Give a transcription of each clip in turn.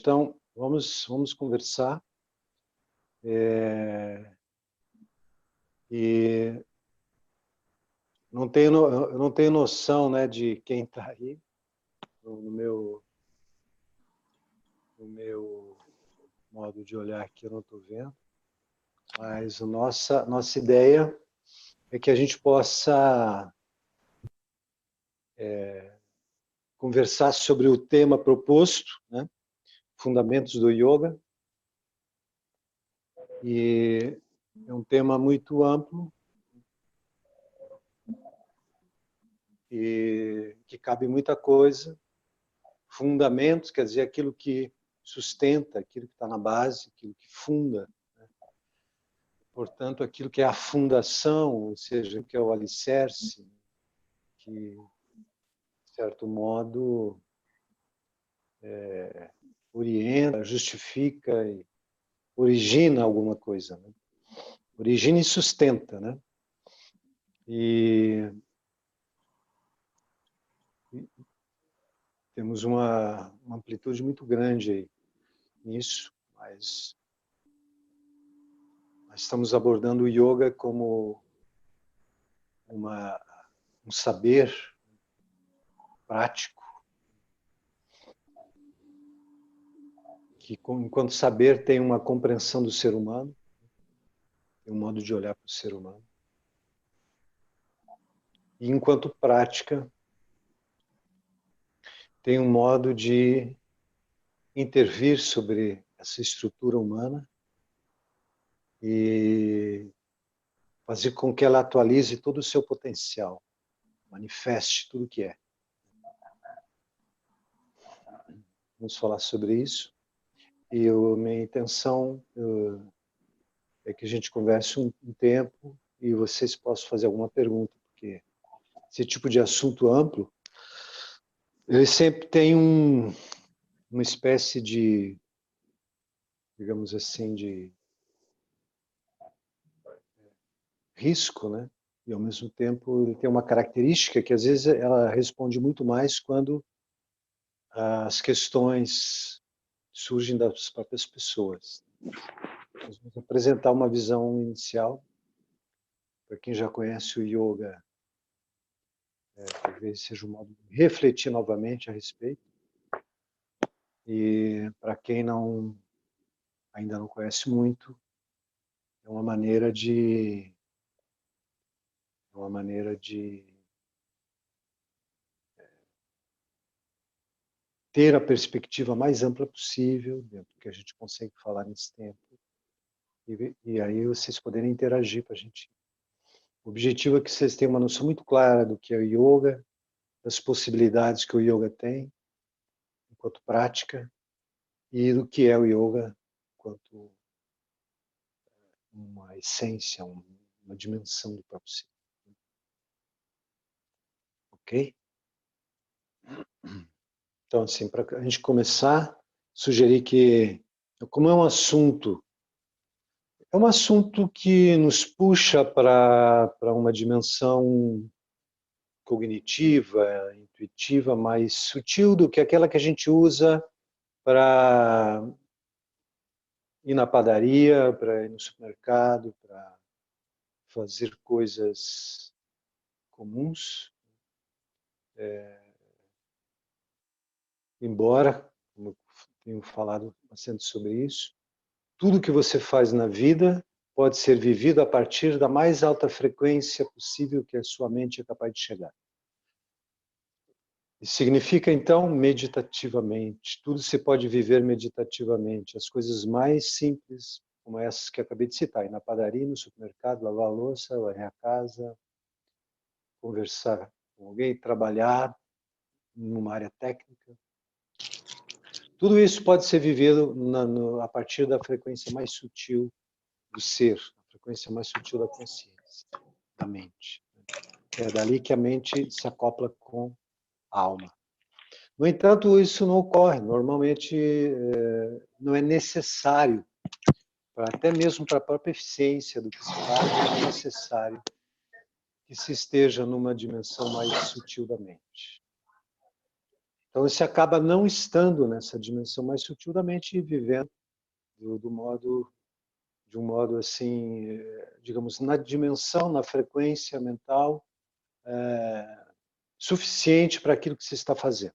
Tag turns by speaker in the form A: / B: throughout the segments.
A: então vamos conversar. E eu não tenho noção, né, de quem está aí no meu modo de olhar aqui, eu não estou vendo, mas a nossa ideia é que a gente possa conversar sobre o tema proposto, né, fundamentos do yoga, e é um tema muito amplo e que cabe muita coisa. Fundamentos, quer dizer, aquilo que sustenta, aquilo que está na base, aquilo que funda, né? Portanto, aquilo que é a fundação, ou seja, que é o alicerce, que, de certo modo, orienta, justifica e origina alguma coisa, né? Origina e sustenta, né? E temos uma amplitude muito grande aí nisso, mas nós estamos abordando o yoga como um saber prático, que enquanto saber tem uma compreensão do ser humano, tem um modo de olhar para o ser humano, e enquanto prática tem um modo de intervir sobre essa estrutura humana e fazer com que ela atualize todo o seu potencial, manifeste tudo o que é. Vamos falar sobre isso. E minha intenção é que a gente converse um tempo e vocês possam fazer alguma pergunta, porque esse tipo de assunto amplo, ele sempre tem uma espécie de, digamos assim, de risco, né? E ao mesmo tempo ele tem uma característica que às vezes ela responde muito mais quando as questões surgem das próprias pessoas. Nós vamos apresentar uma visão inicial para quem já conhece o yoga, talvez seja um modo de refletir novamente a respeito. E para quem ainda não conhece muito, é uma maneira de ter a perspectiva mais ampla possível, dentro do que a gente consegue falar nesse tempo, e aí vocês poderem interagir para a gente. O objetivo é que vocês tenham uma noção muito clara do que é o yoga, das possibilidades que o yoga tem, enquanto prática, e do que é o yoga enquanto uma essência, uma dimensão do próprio ser. Ok? Então, assim, para a gente começar, sugerir que, como é um assunto que nos puxa para uma dimensão cognitiva, intuitiva, mais sutil do que aquela que a gente usa para ir na padaria, para ir no supermercado, para fazer coisas comuns. Embora, como eu tenho falado bastante sobre isso, tudo que você faz na vida pode ser vivido a partir da mais alta frequência possível que a sua mente é capaz de chegar. Isso significa, então, meditativamente. Tudo se pode viver meditativamente. As coisas mais simples, como essas que eu acabei de citar, ir na padaria, no supermercado, lavar a louça, varrer a casa, conversar com alguém, trabalhar numa área técnica. Tudo isso pode ser vivido a partir da frequência mais sutil do ser, a frequência mais sutil da consciência, da mente. É dali que a mente se acopla com a alma. No entanto, isso não ocorre. Normalmente, não é necessário, até mesmo para a própria eficiência do que se faz, não é necessário que se esteja numa dimensão mais sutil da mente. Então você acaba não estando nessa dimensão mais sutil da mente e vivendo de um modo assim, digamos, na dimensão, na frequência mental suficiente para aquilo que você está fazendo.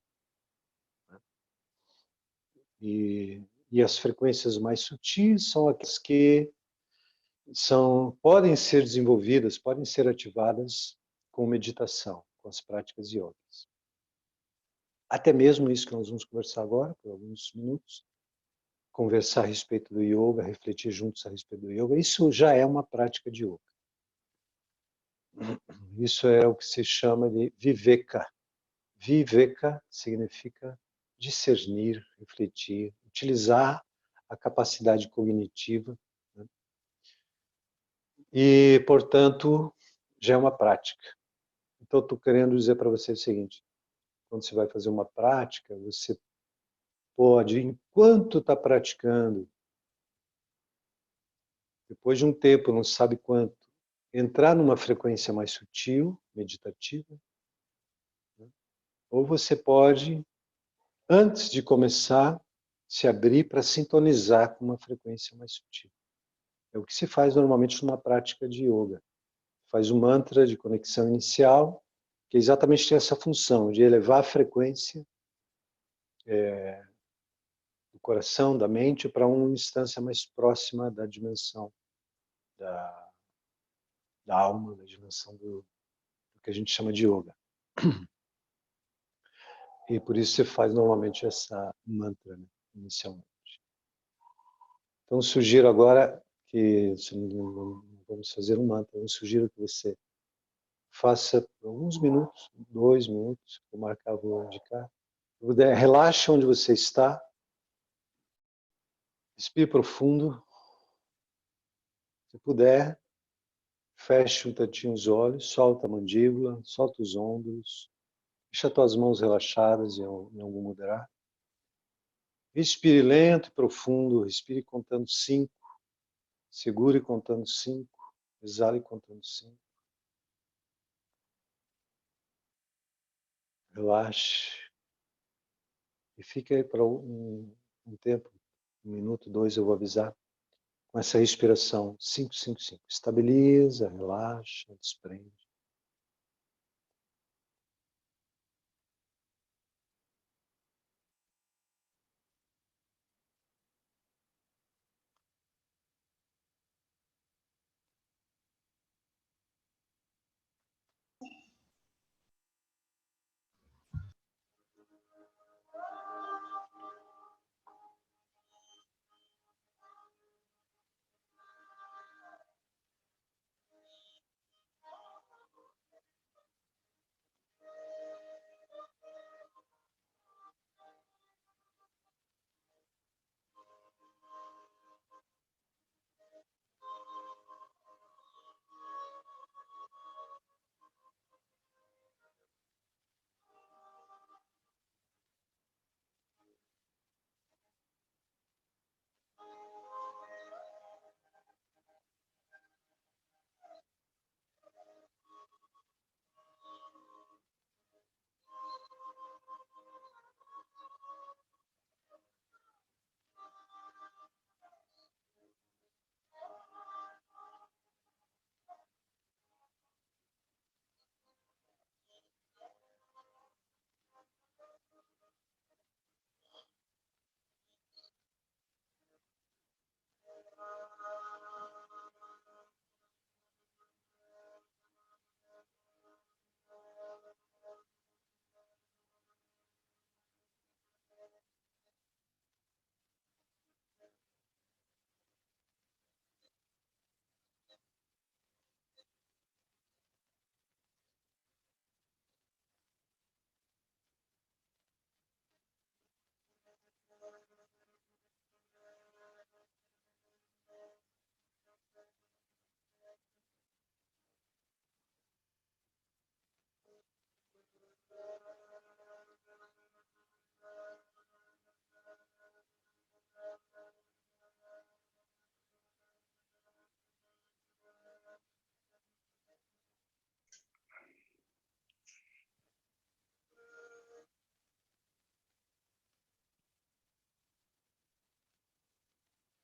A: E as frequências mais sutis são aquelas que podem ser desenvolvidas, podem ser ativadas com meditação, com as práticas yogas. Até mesmo isso que nós vamos conversar agora, por alguns minutos, conversar a respeito do yoga, refletir juntos a respeito do yoga, isso já é uma prática de yoga. Isso é o que se chama de viveka. Viveka significa discernir, refletir, utilizar a capacidade cognitiva, né? E, portanto, já é uma prática. Então, estou querendo dizer para você o seguinte, quando você vai fazer uma prática, você pode, enquanto está praticando, depois de um tempo, não sabe quanto, entrar numa frequência mais sutil, meditativa, né? Ou você pode, antes de começar, se abrir para sintonizar com uma frequência mais sutil. É o que se faz normalmente numa prática de yoga. Faz um mantra de conexão inicial, que exatamente tem essa função de elevar a frequência do coração, da mente, para uma instância mais próxima da dimensão da, da alma, da dimensão do que a gente chama de yoga. E por isso você faz normalmente essa mantra, né, inicialmente. Então, sugiro agora que, se não vamos fazer um mantra, eu sugiro que você faça por alguns minutos, 2 minutos, vou marcar, vou indicar. Relaxe onde você está, respire profundo. Se puder, feche um tantinho os olhos, solta a mandíbula, solta os ombros, deixa as tuas mãos relaxadas em algum lugar. Respire lento e profundo, respire contando 5, segure contando 5, exale contando 5. Relaxe e fique aí para um tempo, 1 minuto, 2, eu vou avisar, com essa respiração 5, 5, 5. Estabiliza, relaxa, desprende.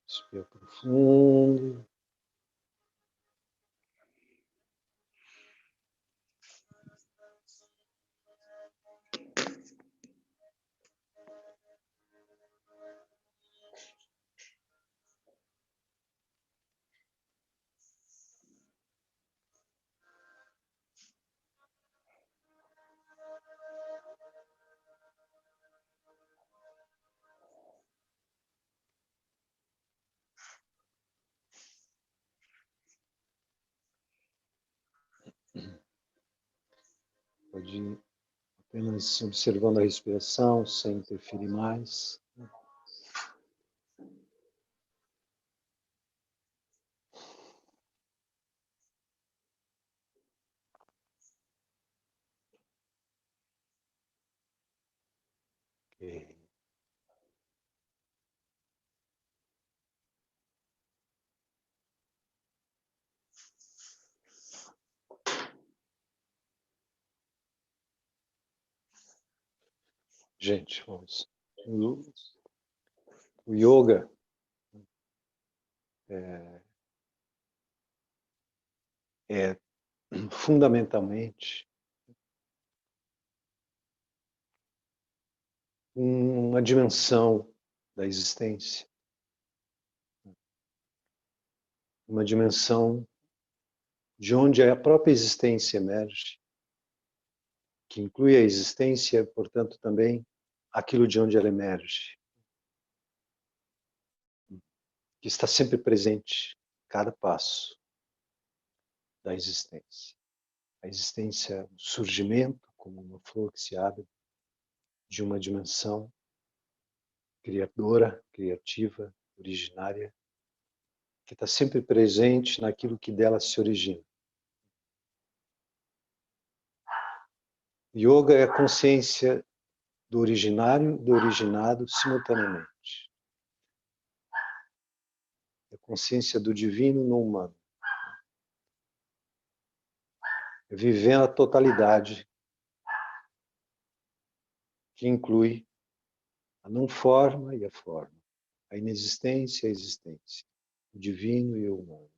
A: Respira profundo. Pode ir apenas observando a respiração, sem interferir mais. Ok. Gente, vamos. O yoga é fundamentalmente uma dimensão da existência, uma dimensão de onde a própria existência emerge, que inclui a existência, portanto, também aquilo de onde ela emerge, que está sempre presente em cada passo da existência. A existência, o surgimento, como uma flor que se abre, de uma dimensão criadora, criativa, originária, que está sempre presente naquilo que dela se origina. Yoga é a consciência do originário e do originado simultaneamente. É a consciência do divino no humano. É viver a totalidade, que inclui a não forma e a forma, a inexistência e a existência, o divino e o humano,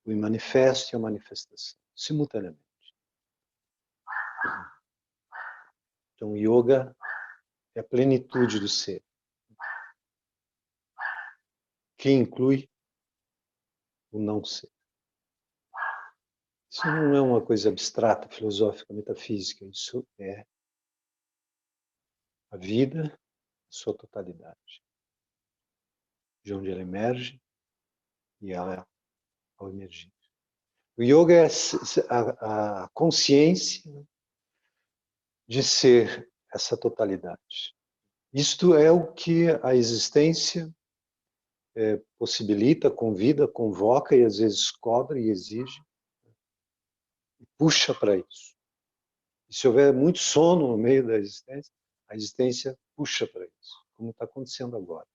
A: o manifesto e a manifestação, simultaneamente. Então, yoga é a plenitude do ser, que inclui o não ser. Isso não é uma coisa abstrata, filosófica, metafísica, isso é a vida, a sua totalidade, de onde ela emerge e ela ao emergir. O yoga é a consciência de ser essa totalidade. Isto é o que a existência possibilita, convida, convoca e às vezes cobra e exige, e puxa para isso. E se houver muito sono no meio da existência, a existência puxa para isso, como está acontecendo agora.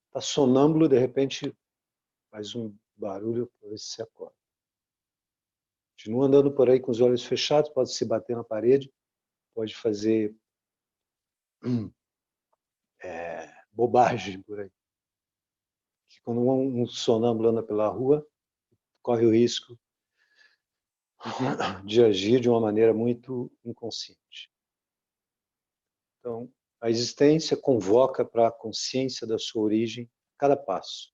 A: Está sonâmbulo, de repente faz um barulho para ver se se acorda. Continua andando por aí com os olhos fechados, pode se bater na parede, pode fazer bobagem por aí. Que quando um sonâmbulo anda pela rua, corre o risco de agir de uma maneira muito inconsciente. Então, a existência convoca para a consciência da sua origem a cada passo.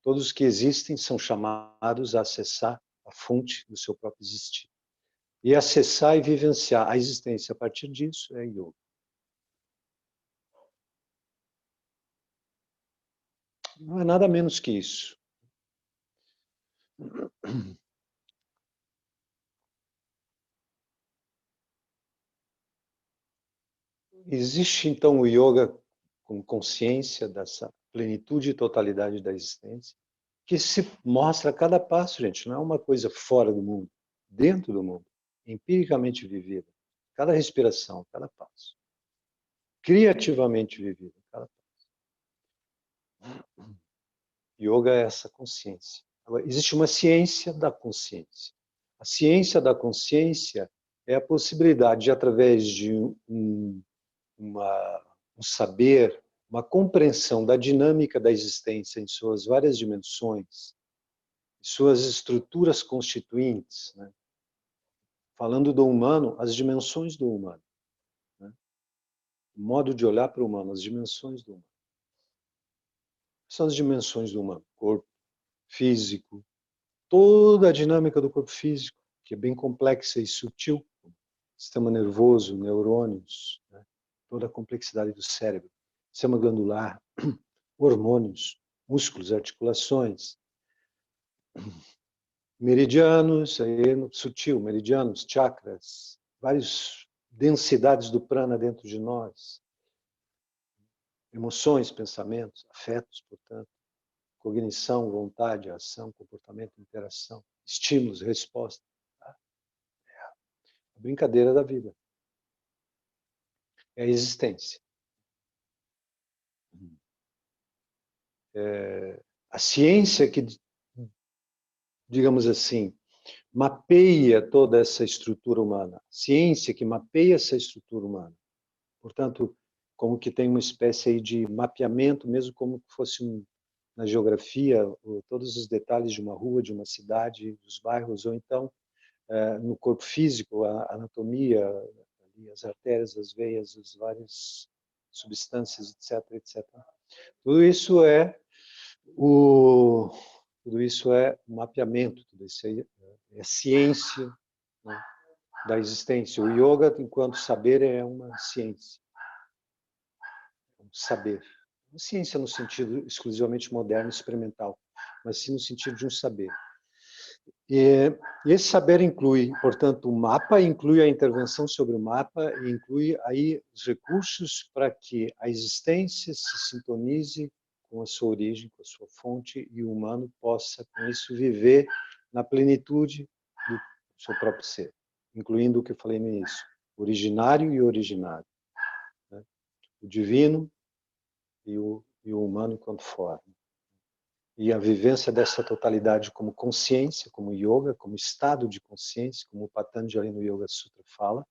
A: Todos os que existem são chamados a acessar a fonte do seu próprio existir. E acessar e vivenciar a existência a partir disso é yoga. Não é nada menos que isso. Existe então o yoga com consciência dessa plenitude e totalidade da existência, que se mostra a cada passo, gente, não é uma coisa fora do mundo, dentro do mundo, empiricamente vivida, cada respiração, cada passo, criativamente vivida, cada passo. Yoga é essa consciência. Agora, existe uma ciência da consciência. A ciência da consciência é a possibilidade de, através de um saber, uma compreensão da dinâmica da existência em suas várias dimensões, suas estruturas constituintes, né? Falando do humano, as dimensões do humano, né? O modo de olhar para o humano, as dimensões do humano. São as dimensões do humano: corpo físico, toda a dinâmica do corpo físico, que é bem complexa e sutil, sistema nervoso, neurônios, né? Toda a complexidade do cérebro, sistema glandular, hormônios, músculos, articulações, meridianos, aí no sutil, meridianos, chakras, várias densidades do prana dentro de nós, emoções, pensamentos, afetos, portanto, cognição, vontade, ação, comportamento, interação, estímulos, resposta. Tá? A brincadeira da vida. É a existência. A ciência que, digamos assim, mapeia toda essa estrutura humana. Ciência que mapeia essa estrutura humana. Portanto, como que tem uma espécie aí de mapeamento, mesmo como que fosse na geografia, todos os detalhes de uma rua, de uma cidade, dos bairros, ou então no corpo físico, a anatomia, as artérias, as veias, as várias substâncias, etc, etc. Tudo isso é o mapeamento, tudo isso é ciência, né, da existência. O yoga, enquanto saber, é uma ciência, um saber. Não ciência no sentido exclusivamente moderno, experimental, mas sim no sentido de um saber. E esse saber inclui, portanto, o mapa, inclui a intervenção sobre o mapa, e inclui aí os recursos para que a existência se sintonize com a sua origem, com a sua fonte, e o humano possa, com isso, viver na plenitude do seu próprio ser, incluindo o que eu falei no início, originário e originado, né? O divino e o humano enquanto forma. E a vivência dessa totalidade como consciência, como yoga, como estado de consciência, como o Patanjali no Yoga Sutra fala,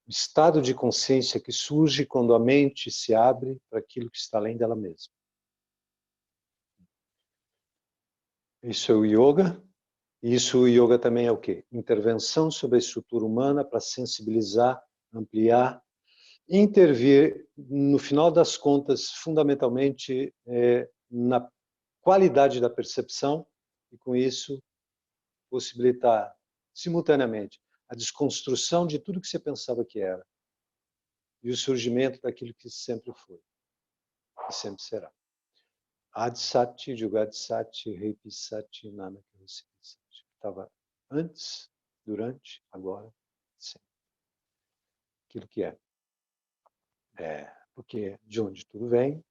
A: o estado de consciência que surge quando a mente se abre para aquilo que está além dela mesma. Isso é o yoga. Isso, o yoga também é o quê? Intervenção sobre a estrutura humana para sensibilizar, ampliar, intervir, no final das contas, fundamentalmente, na qualidade da percepção, e com isso possibilitar simultaneamente a desconstrução de tudo que você pensava que era e o surgimento daquilo que sempre foi e sempre será. Adi Sati, Jugad Sati, Reipi Sati, Nanak Sati. Estava antes, durante, agora, sempre. Aquilo que é. Porque de onde tudo vem,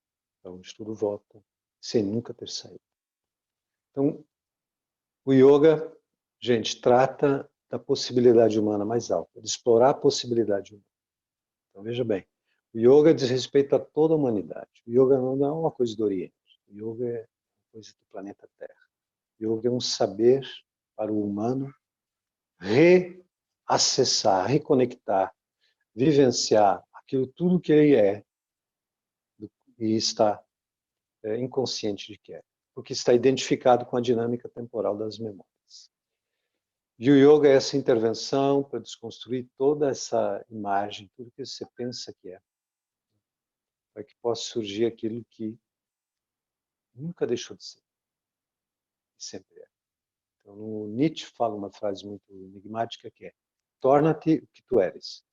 A: de onde tudo volta, sem nunca ter saído. Então, o yoga, gente, trata da possibilidade humana mais alta, de explorar a possibilidade humana. Então, veja bem, o yoga diz respeito a toda a humanidade. O yoga não é uma coisa do Oriente. O yoga é uma coisa do planeta Terra. O yoga é um saber para o humano reacessar, reconectar, vivenciar aquilo tudo que ele é e está inconsciente de que é, porque está identificado com a dinâmica temporal das memórias. E o yoga é essa intervenção para desconstruir toda essa imagem, tudo que você pensa que é, para que possa surgir aquilo que nunca deixou de ser, e sempre é. Então, o Nietzsche fala uma frase muito enigmática que é: torna-te o que tu eres.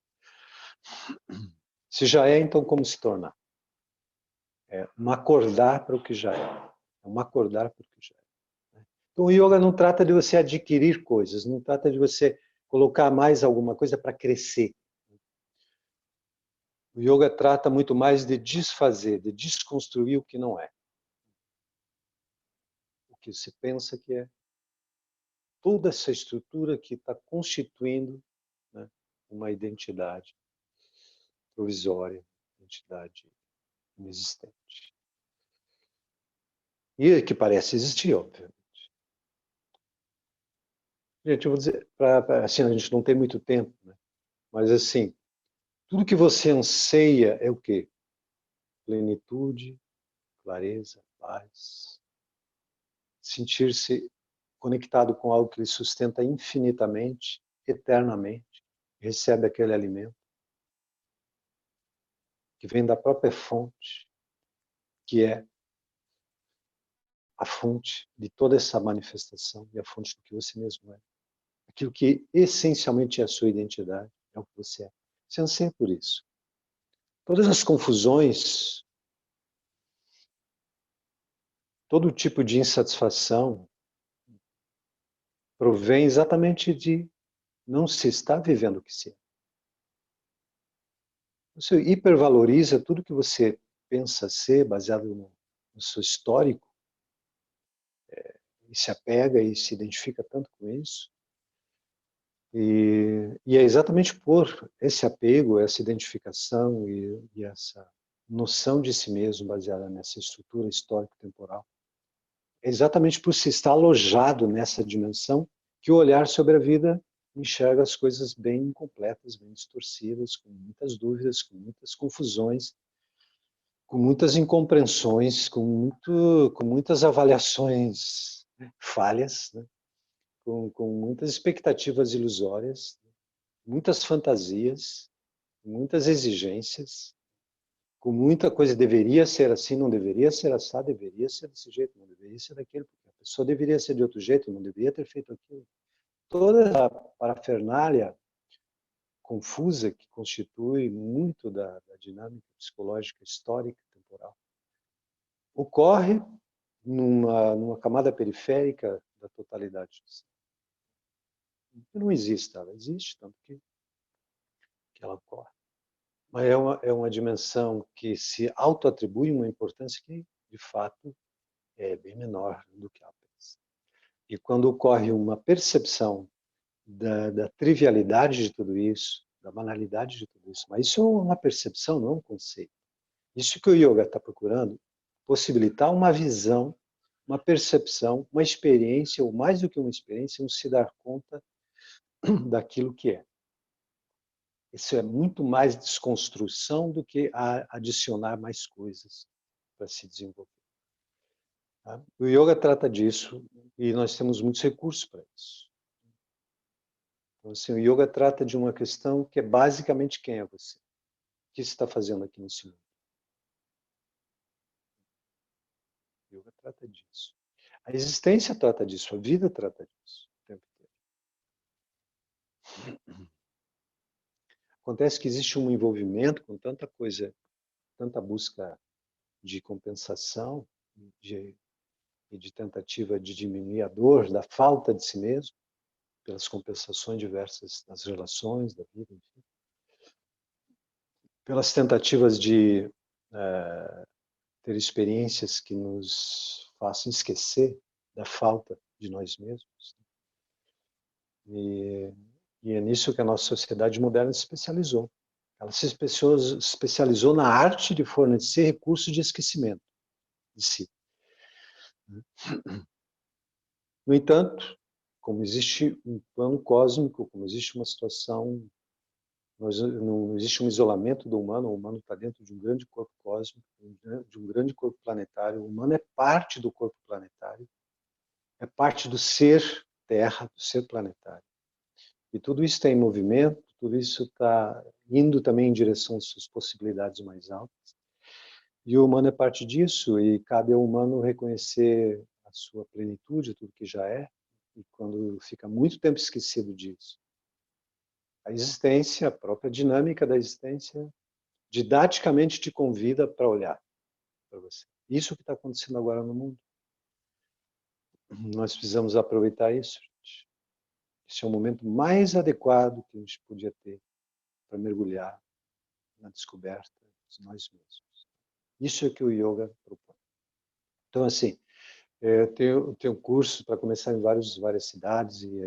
A: Se já é, então como se tornar? É um acordar para o que já é. É um acordar para o que já é. Então, o yoga não trata de você adquirir coisas, não trata de você colocar mais alguma coisa para crescer. O yoga trata muito mais de desfazer, de desconstruir o que não é. O que se pensa que é. Toda essa estrutura que está constituindo, né, uma identidade provisória, identidade inexistente. E que parece existir, obviamente. Gente, eu vou dizer, assim, a gente não tem muito tempo, né? Mas assim, tudo que você anseia é o quê? plenitude, clareza, paz. Sentir-se conectado com algo que lhe sustenta infinitamente, eternamente, recebe aquele alimento que vem da própria fonte, que é a fonte de toda essa manifestação e a fonte do que você mesmo é. Aquilo que essencialmente é a sua identidade, é o que você é. Você anseia por isso. Todas as confusões, todo tipo de insatisfação provém exatamente de não se estar vivendo o que se é. Você hipervaloriza tudo que você pensa ser, baseado no seu histórico, e se apega e se identifica tanto com isso. E é exatamente por esse apego, essa identificação e essa noção de si mesmo baseada nessa estrutura histórico-temporal, é exatamente por se estar alojado nessa dimensão que o olhar sobre a vida enxerga as coisas bem incompletas, bem distorcidas, com muitas dúvidas, com muitas confusões, com muitas incompreensões, com muitas avaliações falhas, né? Com muitas expectativas ilusórias, muitas fantasias, muitas exigências, com muita coisa, deveria ser assim, não deveria ser assado, deveria ser desse jeito, não deveria ser daquele, porque a pessoa deveria ser de outro jeito, não deveria ter feito aquilo. Toda a parafernália confusa que constitui muito da dinâmica psicológica histórica temporal ocorre numa camada periférica da totalidade. Não existe, ela existe, tanto que ela ocorre. Mas é uma dimensão que se autoatribui uma importância que, de fato, é bem menor do que ela pensa. E quando ocorre uma percepção da trivialidade de tudo isso, da banalidade de tudo isso, mas isso é uma percepção, não é um conceito. Isso que o yoga está procurando, possibilitar uma visão, uma percepção, uma experiência, ou mais do que uma experiência, um se dar conta daquilo que é. Isso é muito mais desconstrução do que adicionar mais coisas para se desenvolver. Tá? O yoga trata disso e nós temos muitos recursos para isso. Então, assim, o yoga trata de uma questão que é basicamente quem é você. O que você está fazendo aqui nesse mundo? O yoga trata disso. A existência trata disso, a vida trata disso o tempo inteiro. Acontece que existe um envolvimento com tanta coisa, tanta busca de compensação, de tentativa de diminuir a dor da falta de si mesmo, pelas compensações diversas nas relações da vida, enfim. Pelas tentativas de ter experiências que nos façam esquecer da falta de nós mesmos. E é nisso que a nossa sociedade moderna se especializou. Ela se especializou na arte de fornecer recursos de esquecimento de si. No entanto, como existe um plano cósmico, como existe uma situação, não existe um isolamento do humano, o humano está dentro de um grande corpo cósmico, de um grande corpo planetário, o humano é parte do corpo planetário, é parte do ser Terra, do ser planetário. E tudo isso está em movimento, tudo isso está indo também em direção às suas possibilidades mais altas. E o humano é parte disso, e cabe ao humano reconhecer a sua plenitude, tudo que já é, e quando fica muito tempo esquecido disso. A existência, a própria dinâmica da existência, didaticamente te convida para olhar para você. Isso que está acontecendo agora no mundo. Nós precisamos aproveitar isso, gente. Esse é o momento mais adequado que a gente podia ter para mergulhar na descoberta de nós mesmos. Isso é que o yoga propõe. Então, assim, eu tenho cursos para começar em várias cidades, e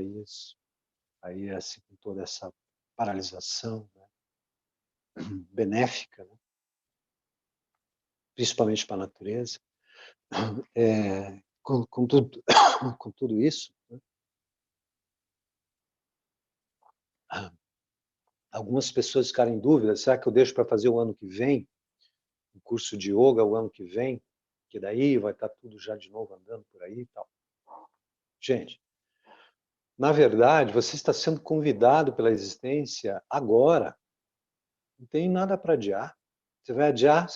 A: aí assim, com toda essa paralisação, né, benéfica, né, principalmente para a natureza, com tudo, com tudo isso, né, algumas pessoas ficaram em dúvida, será que eu deixo para fazer o ano que vem? curso de yoga o ano que vem, que daí vai estar tudo já de novo andando por aí e tal. Gente, na verdade, você está sendo convidado pela existência agora. Não tem nada para adiar. Você vai adiar,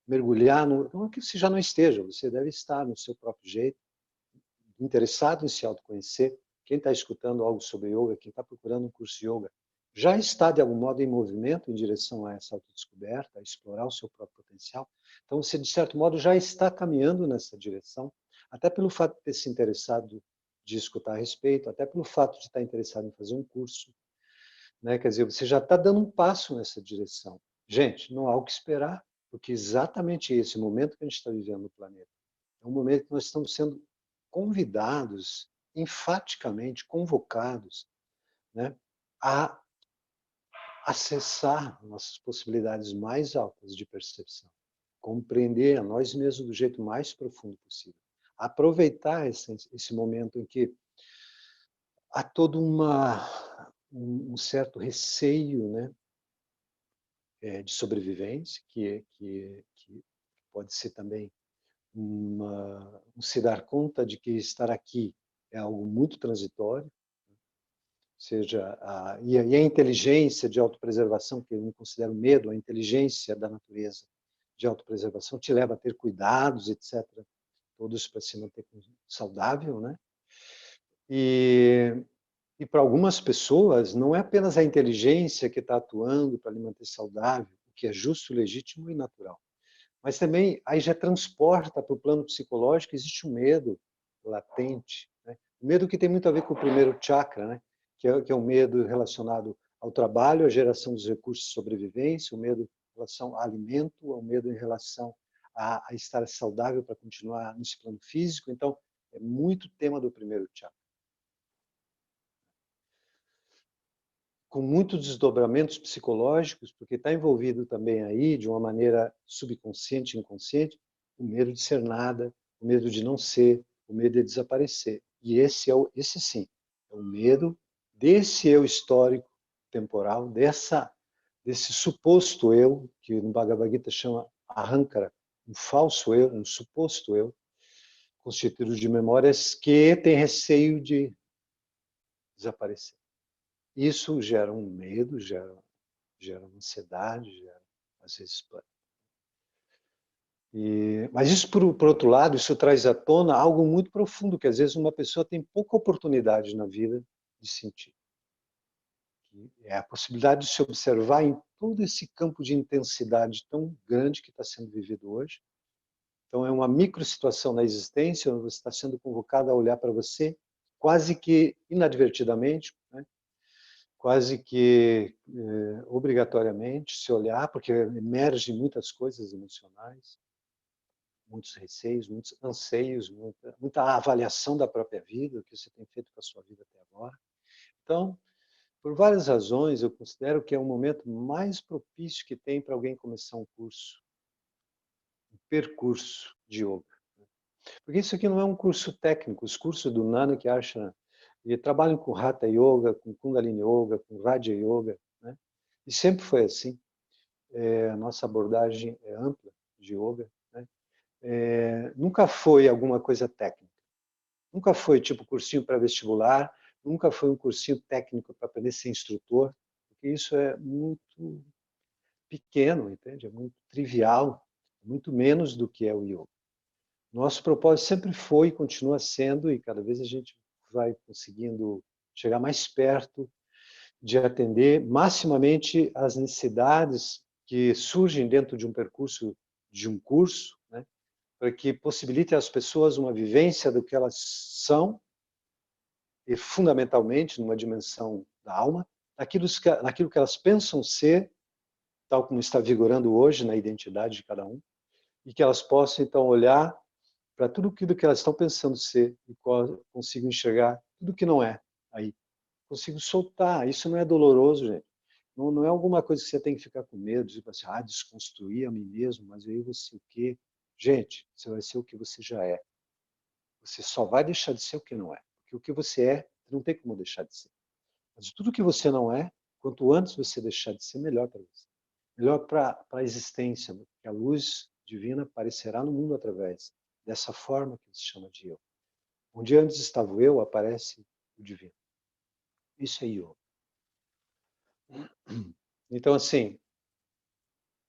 A: mergulhar no... Não é que você já não esteja, você deve estar no seu próprio jeito, interessado em se autoconhecer. Quem está escutando algo sobre yoga, quem está procurando um curso de yoga, já está, de algum modo, em movimento em direção a essa autodescoberta, a explorar o seu próprio potencial. Então, você, de certo modo, já está caminhando nessa direção, até pelo fato de ter se interessado de escutar a respeito, até pelo fato de estar interessado em fazer um curso, né? Quer dizer, você já está dando um passo nessa direção. Gente, não há o que esperar, porque exatamente esse momento que a gente está vivendo no planeta é um momento que nós estamos sendo convidados, enfaticamente convocados, né, a acessar nossas possibilidades mais altas de percepção, compreender a nós mesmos do jeito mais profundo possível, aproveitar esse momento em que há todo um certo receio, né, de sobrevivência, que pode ser também um se dar conta de que estar aqui é algo muito transitório, seja e a inteligência de autopreservação, que eu não considero medo, a inteligência da natureza de autopreservação te leva a ter cuidados, etc., todos para se manter saudável, né? E, e para algumas pessoas, não é apenas a inteligência que está atuando para lhe manter saudável, o que é justo, legítimo e natural. Mas também aí já transporta para o plano psicológico, existe um medo latente, né? O medo que tem muito a ver com o primeiro chakra, né? Que é um medo relacionado ao trabalho, à geração dos recursos de sobrevivência, o medo em relação ao alimento, o medo em relação a estar saudável para continuar nesse plano físico. Então, é muito tema do primeiro chakra, com muitos desdobramentos psicológicos, porque está envolvido também aí, de uma maneira subconsciente e inconsciente, o medo de ser nada, o medo de não ser, o medo de desaparecer. E esse sim, é o medo desse eu histórico, temporal, desse suposto eu, que no Bhagavad Gita chama Ahankara, um falso eu, um suposto eu, constituído de memórias que tem receio de desaparecer. Isso gera um medo, gera uma ansiedade, gera, às vezes, mas isso, por outro lado, isso traz à tona algo muito profundo, que às vezes uma pessoa tem pouca oportunidade na vida de sentir. Que é a possibilidade de se observar em todo esse campo de intensidade tão grande que está sendo vivido hoje. Então, é uma microsituação na existência, onde você está sendo convocado a olhar para você, quase que inadvertidamente, né? Quase que obrigatoriamente se olhar, porque emergem muitas coisas emocionais, muitos receios, muitos anseios, muita avaliação da própria vida, o que você tem feito com a sua vida até agora. Então, por várias razões, eu considero que é o momento mais propício que tem para alguém começar um curso, um percurso de yoga. Porque isso aqui não é um curso técnico, os cursos do Nanak Ashram, e trabalham com Hatha Yoga, com Kundalini Yoga, com Raja Yoga, né? E sempre foi assim. A nossa abordagem é ampla de yoga, né? Nunca foi alguma coisa técnica. Nunca foi tipo cursinho pré-vestibular, nunca foi um cursinho técnico para aprender a ser instrutor, porque isso é muito pequeno, entende? É muito trivial, muito menos do que é o yoga. Nosso propósito sempre foi e continua sendo, e cada vez a gente vai conseguindo chegar mais perto de atender maximamente as necessidades que surgem dentro de um percurso, de um curso, né, para que possibilite às pessoas uma vivência do que elas são, e fundamentalmente numa dimensão da alma, naquilo que elas pensam ser, tal como está vigorando hoje na identidade de cada um, e que elas possam então olhar para tudo aquilo que elas estão pensando ser e consigo enxergar tudo que não é aí. Consigo soltar. Isso não é doloroso, gente. Não é alguma coisa que você tem que ficar com medo, tipo assim, desconstruir a mim mesmo, mas aí você o quê? Gente, você vai ser o que você já é. Você só vai deixar de ser o que não é. Porque o que você é, não tem como deixar de ser. Mas tudo que você não é, quanto antes você deixar de ser, melhor para você. Melhor para a existência, porque a luz divina aparecerá no mundo através dessa forma que se chama de eu. Onde antes estava o eu, aparece o divino. Isso é yoga. Então, assim,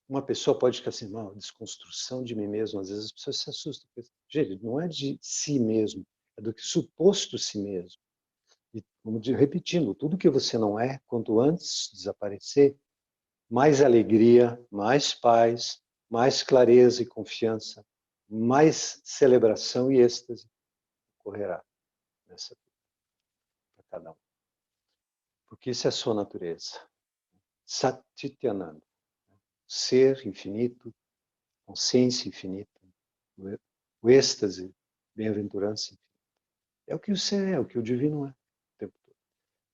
A: uma pessoa pode ficar assim, não, desconstrução de mim mesmo. Às vezes as pessoas se assustam. Gente, não é de si mesmo, é do que suposto si mesmo. E, repetindo, tudo que você não é, quanto antes desaparecer, mais alegria, mais paz, mais clareza e confiança, mais celebração e êxtase ocorrerá nessa vida para cada um. Porque isso é a sua natureza. Satchitananda. Ser infinito, consciência infinita, o êxtase, bem-aventurança infinita. É o que você é, o que o divino é o tempo todo.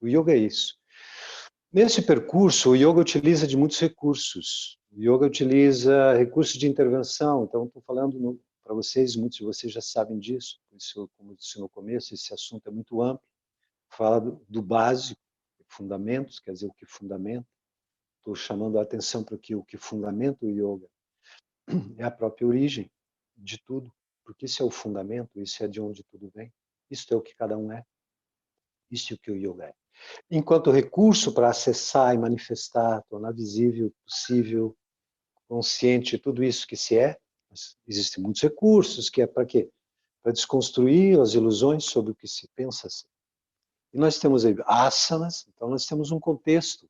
A: O yoga é isso. Nesse percurso, o yoga utiliza de muitos recursos. O yoga utiliza recursos de intervenção. Então, estou falando para vocês, muitos de vocês já sabem disso. Por isso, como eu disse no começo, esse assunto é muito amplo. Fala do básico, fundamentos, quer dizer, o que fundamenta. Estou chamando a atenção para que o que fundamenta o yoga é a própria origem de tudo, porque isso é o fundamento, isso é de onde tudo vem, isso é o que cada um é, isso é o que o yoga é. Enquanto recurso para acessar e manifestar, tornar visível, possível, consciente, tudo isso que se é, existem muitos recursos, que é para quê? Para desconstruir as ilusões sobre o que se pensa ser. E nós temos aí asanas, então nós temos um contexto.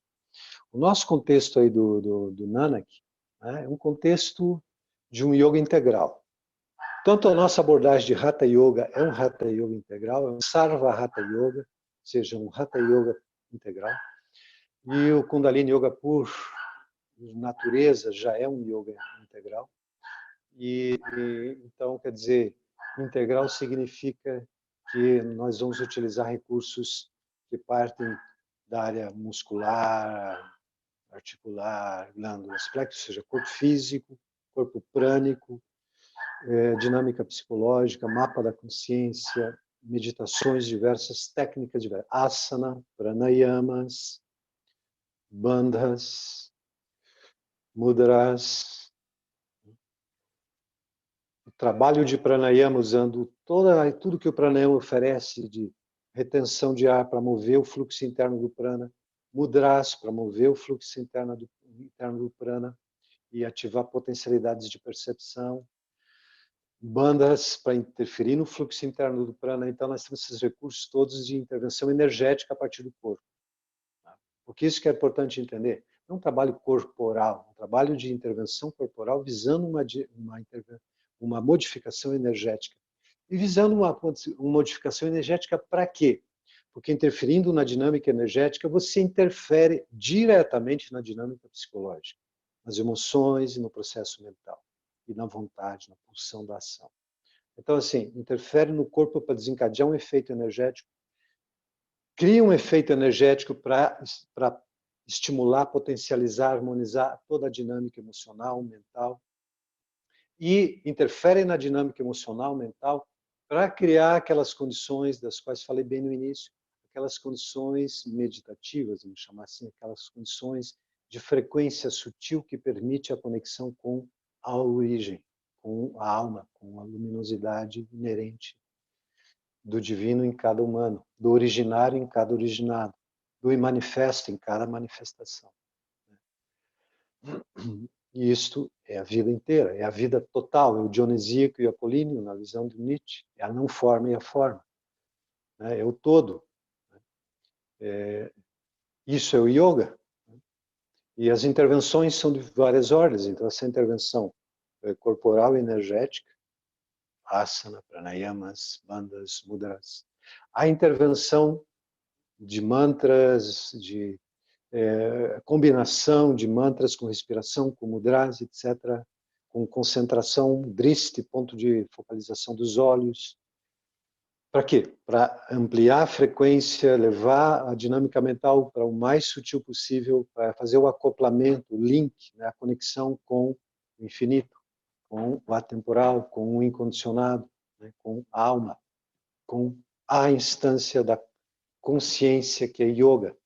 A: O nosso contexto aí do Nanak, né, é um contexto de um yoga integral. Tanto a nossa abordagem de Hatha Yoga é um Hatha Yoga integral, é um Sarva Hatha Yoga, ou seja, um Hatha Yoga integral. E o Kundalini Yoga, por natureza, já é um yoga integral. Então, quer dizer, integral significa que nós vamos utilizar recursos que partem da área muscular, articular, glândulas plexo, ou seja, corpo físico, corpo prânico, dinâmica psicológica, mapa da consciência, meditações diversas, técnicas diversas, asana, pranayamas, bandhas, mudras, o trabalho de pranayama usando tudo que o pranayama oferece de retenção de ar para mover o fluxo interno do prana, mudras para mover o fluxo interno do prana e ativar potencialidades de percepção, bandas para interferir no fluxo interno do prana. Então, nós temos esses recursos todos de intervenção energética a partir do corpo. Porque isso que é importante entender. Não é um trabalho corporal, é um trabalho de intervenção corporal visando uma modificação energética. E visando uma modificação energética para quê? Porque interferindo na dinâmica energética, você interfere diretamente na dinâmica psicológica, nas emoções e no processo mental, e na vontade, na pulsão da ação. Então, assim, interfere no corpo para desencadear um efeito energético, cria um efeito energético para estimular, potencializar, harmonizar toda a dinâmica emocional, mental, e interfere na dinâmica emocional, mental, para criar aquelas condições das quais falei bem no início, aquelas condições meditativas, vamos chamar assim, aquelas condições de frequência sutil que permite a conexão com a origem, com a alma, com a luminosidade inerente do divino em cada humano, do originário em cada originado, do manifesto em cada manifestação. E isto é a vida inteira, é a vida total, é o dionisíaco e o apolíneo, na visão de Nietzsche, é a não forma e a forma, né? É o todo. Isso é o yoga. E as intervenções são de várias ordens, então essa intervenção corporal e energética, asana, pranayamas, bandhas, mudras. A intervenção de mantras, de combinação de mantras com respiração, com mudras, etc., com concentração, driste, ponto de focalização dos olhos. Para quê? Para ampliar a frequência, levar a dinâmica mental para o mais sutil possível, para fazer o acoplamento, o link, né, a conexão com o infinito, com o atemporal, com o incondicionado, né, com a alma, com a instância da consciência que é yoga.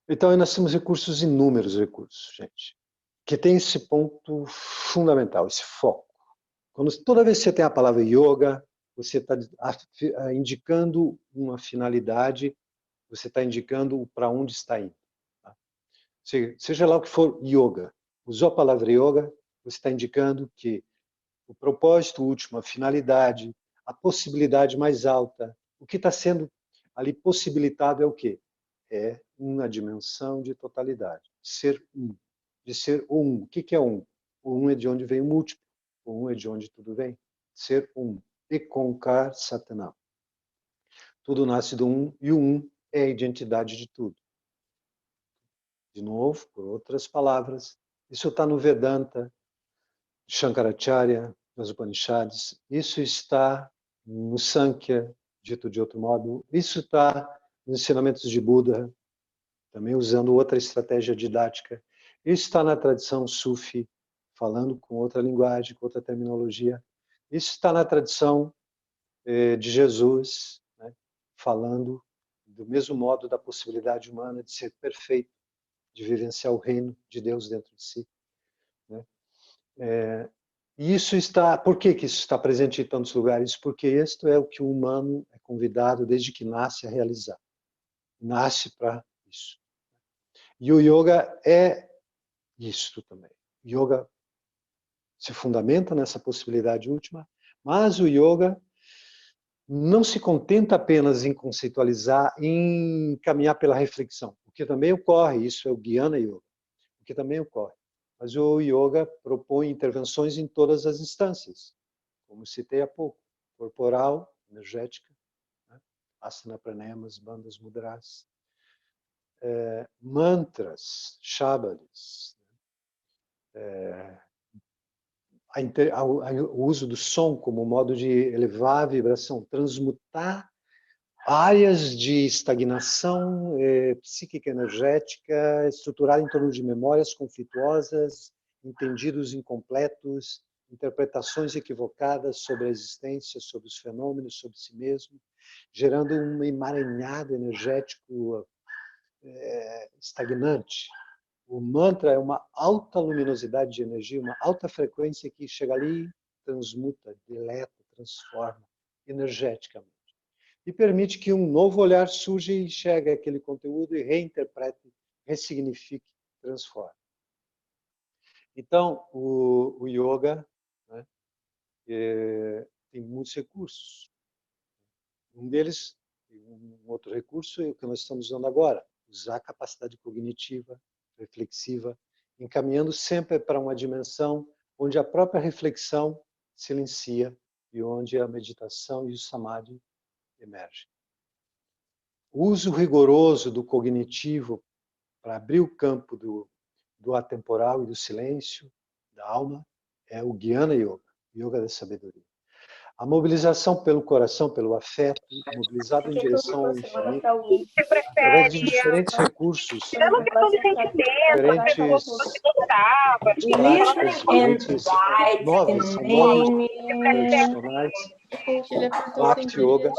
A: Então, nós temos recursos, inúmeros recursos, gente. que tem esse ponto fundamental, esse foco. Toda vez que você tem a palavra yoga, você está indicando uma finalidade, você está indicando para onde está indo. Tá? Seja lá o que for yoga, usou a palavra yoga, você está indicando que o propósito último, a finalidade, a possibilidade mais alta, o que está sendo ali possibilitado é o quê? É uma dimensão de totalidade, de ser um, de ser o um. O que é um? O um é de onde vem o múltiplo, o um é de onde tudo vem, ser um. Ekonkar Satanam. Tudo nasce do um e o um é a identidade de tudo. De novo, por outras palavras, isso está no Vedanta, Shankaracharya, nas Upanishads, isso está no Sankhya, dito de outro modo, isso está nos ensinamentos de Buda, também usando outra estratégia didática, isso está na tradição Sufi, falando com outra linguagem, com outra terminologia, isso está na tradição de Jesus, né, falando do mesmo modo da possibilidade humana de ser perfeito, de vivenciar o reino de Deus dentro de si. Né? E isso está, por que isso está presente em tantos lugares? Porque isto é o que o humano é convidado desde que nasce a realizar. Nasce para isso. E o yoga é isto também. Yoga se fundamenta nessa possibilidade última, mas o yoga não se contenta apenas em conceitualizar, em caminhar pela reflexão, o que também ocorre, isso é o Jnana Yoga, o que também ocorre. Mas o yoga propõe intervenções em todas as instâncias, como citei há pouco, corporal, energética, né? Asana, pranayamas, bandhas, mudras, mantras, shabadas, o uso do som como modo de elevar a vibração, transmutar áreas de estagnação psíquica energética, estruturada em torno de memórias conflituosas, entendidos incompletos, interpretações equivocadas sobre a existência, sobre os fenômenos, sobre si mesmo, gerando um emaranhado energético estagnante. O mantra é uma alta luminosidade de energia, uma alta frequência que chega ali, transmuta, deleta, transforma energeticamente. E permite que um novo olhar surja e enxergue aquele conteúdo e reinterprete, ressignifique, transforme. Então, o yoga, né, tem muitos recursos. Um deles, um outro recurso, é o que nós estamos usando agora, usar a capacidade cognitiva, reflexiva, encaminhando sempre para uma dimensão onde a própria reflexão silencia e onde a meditação e o samadhi emergem. O uso rigoroso do cognitivo para abrir o campo do atemporal e do silêncio, da alma, é o Jnana Yoga, Yoga da sabedoria. A mobilização pelo coração, pelo afeto, mobilizado em direção ao infinito, através de diferentes recursos, diferentes práticas, diferentes novas, são novos, tradicionais, Bhakti Yoga.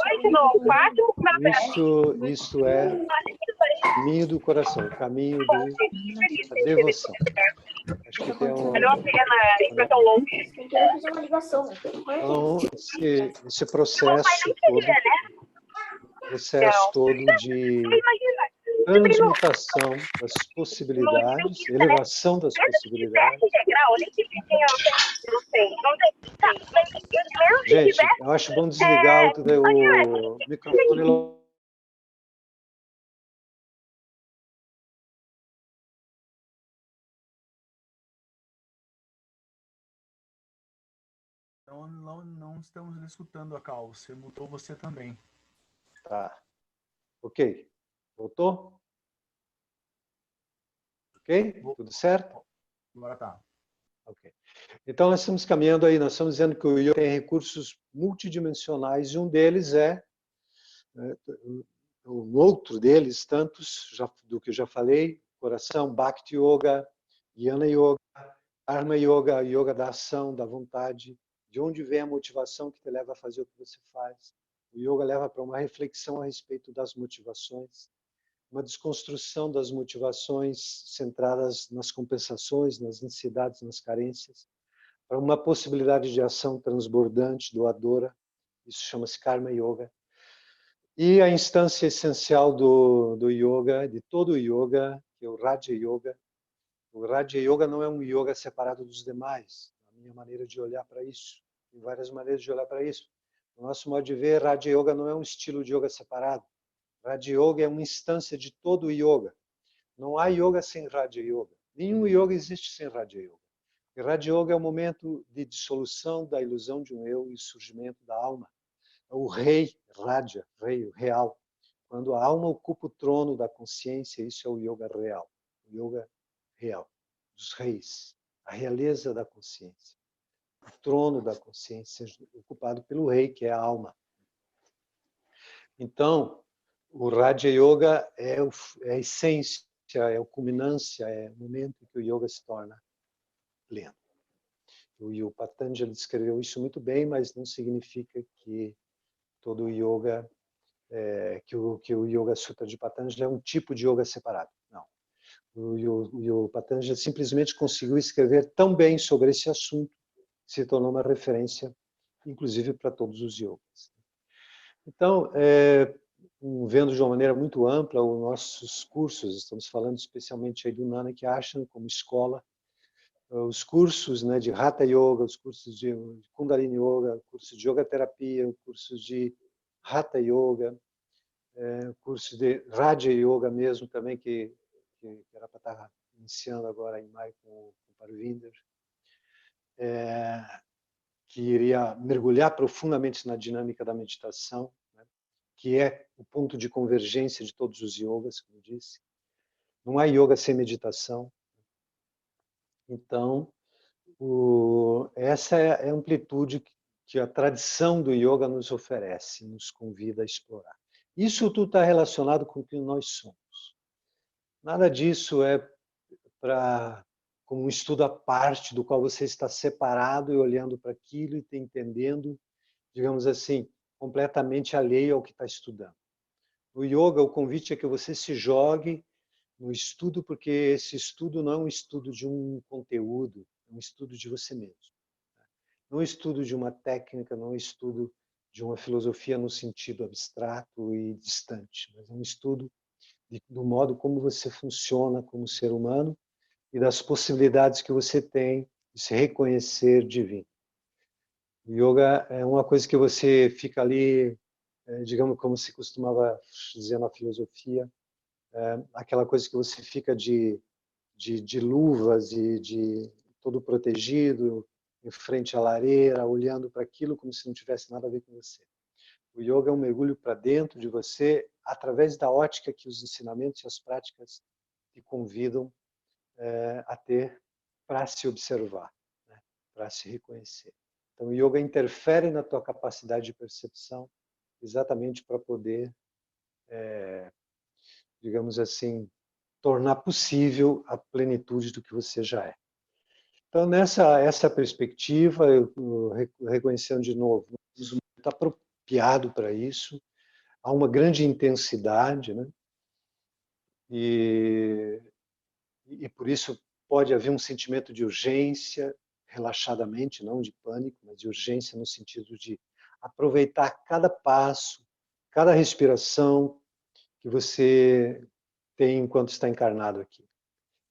A: Isso é o caminho do coração, o caminho da devoção. Acho que tem então, esse processo todo de transmutação das possibilidades, elevação das possibilidades. Gente, eu acho bom desligar o microfone.
B: Não estamos escutando a Cal. Você mutou você também.
A: Tá. Ok. Voltou? Ok? Tudo certo?
B: Agora tá.
A: Ok. Então, nós estamos caminhando aí, nós estamos dizendo que o yoga tem recursos multidimensionais e um deles o outro deles, tantos do que eu já falei, coração, Bhakti Yoga, Jnana Yoga, Karma Yoga, Yoga da ação, da vontade, de onde vem a motivação que te leva a fazer o que você faz. O yoga leva para uma reflexão a respeito das motivações. uma desconstrução das motivações centradas nas compensações, nas necessidades, nas carências, para uma possibilidade de ação transbordante, doadora. Isso chama-se Karma Yoga. E a instância essencial do yoga, de todo o yoga, que é o Raja Yoga. O Raja Yoga não é um yoga separado dos demais, a minha maneira de olhar para isso. Tem várias maneiras de olhar para isso. No nosso modo de ver, Raja Yoga não é um estilo de yoga separado. Raja Yoga é uma instância de todo o yoga. Não há yoga sem Raja Yoga. Nenhum yoga existe sem Raja Yoga. E Raja Yoga é o momento de dissolução da ilusão de um eu e surgimento da alma. O rei, Raja, rei, o real. Quando a alma ocupa o trono da consciência, isso é o yoga real. O yoga real, dos reis. A realeza da consciência. O trono da consciência ocupado pelo rei, que é a alma. Então, o Raja Yoga é a essência, é a culminância, é o momento em que o yoga se torna pleno. E o Patanjali descreveu isso muito bem, mas não significa que todo o yoga, que o Yoga Sutra de Patanjali é um tipo de yoga separado. Não. O Patanjali simplesmente conseguiu escrever tão bem sobre esse assunto, que se tornou uma referência, inclusive para todos os yogas. Então, vendo de uma maneira muito ampla os nossos cursos, estamos falando especialmente aí do Nanak Ashram como escola, os cursos, né, de Hatha Yoga, os cursos de Kundalini Yoga, cursos de Yoga Terapia, cursos de Hatha Yoga, cursos de Raja Yoga mesmo também, que era para estar iniciando agora em maio com o Parvinder, que iria mergulhar profundamente na dinâmica da meditação, né, que é o ponto de convergência de todos os yogas, como eu disse. Não há yoga sem meditação. Então, essa é a amplitude que a tradição do yoga nos oferece, nos convida a explorar. Isso tudo está relacionado com o que nós somos. Nada disso é como um estudo à parte, do qual você está separado e olhando para aquilo e entendendo, digamos assim, completamente alheio ao que está estudando. No yoga, o convite é que você se jogue no estudo, porque esse estudo não é um estudo de um conteúdo, é um estudo de você mesmo. Não é um estudo de uma técnica, não é um estudo de uma filosofia no sentido abstrato e distante, mas é um estudo do modo como você funciona como ser humano e das possibilidades que você tem de se reconhecer divino. O yoga é uma coisa que você fica ali, digamos, como se costumava dizer na filosofia, aquela coisa que você fica de luvas e de todo protegido, em frente à lareira, olhando para aquilo como se não tivesse nada a ver com você. O yoga é um mergulho para dentro de você, através da ótica que os ensinamentos e as práticas te convidam a ter para se observar, né? Para se reconhecer. Então, o yoga interfere na tua capacidade de percepção exatamente para poder, digamos assim, tornar possível a plenitude do que você já é. Então, essa perspectiva, eu reconhecendo de novo, está apropriado para isso, há uma grande intensidade, né? E por isso pode haver um sentimento de urgência, relaxadamente, não de pânico, mas de urgência no sentido de aproveitar cada passo, cada respiração que você tem enquanto está encarnado aqui.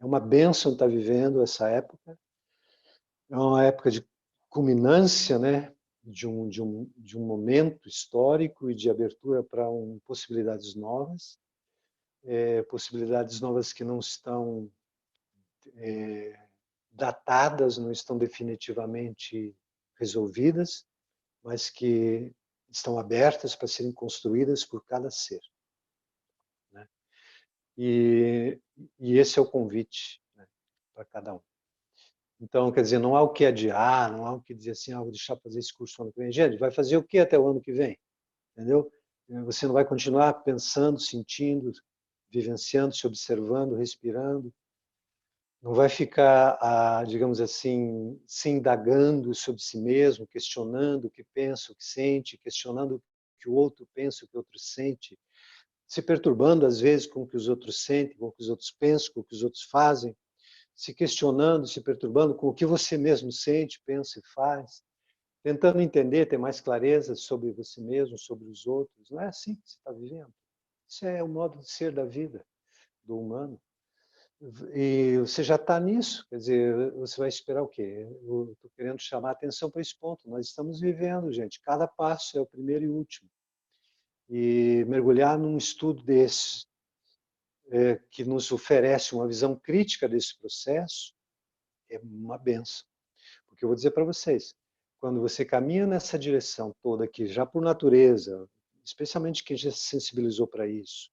A: É uma bênção estar vivendo essa época, é uma época de culminância, né, de um momento histórico e de abertura para possibilidades novas, possibilidades novas que não estão datadas, não estão definitivamente resolvidas, mas que estão abertas para serem construídas por cada ser, né? E esse é o convite, né, para cada um. Então, quer dizer, não há o que adiar, não há o que dizer assim, vou deixar fazer esse curso no ano que vem. Gente, vai fazer o que até o ano que vem? Entendeu? Você não vai continuar pensando, sentindo, vivenciando, se observando, respirando. Não vai ficar, digamos assim, se indagando sobre si mesmo, questionando o que pensa, o que sente, questionando o que o outro pensa, o que o outro sente, se perturbando às vezes com o que os outros sentem, com o que os outros pensam, com o que os outros fazem, se questionando, se perturbando com o que você mesmo sente, pensa e faz, tentando entender, ter mais clareza sobre você mesmo, sobre os outros. Não é assim que você está vivendo. Isso é o modo de ser da vida, do humano. E você já está nisso, quer dizer, você vai esperar o quê? Eu estou querendo chamar a atenção para esse ponto. Nós estamos vivendo, gente. Cada passo é o primeiro e último. E mergulhar num estudo desse, que nos oferece uma visão crítica desse processo, é uma benção. Porque eu vou dizer para vocês, quando você caminha nessa direção toda aqui, já por natureza, especialmente quem já se sensibilizou para isso,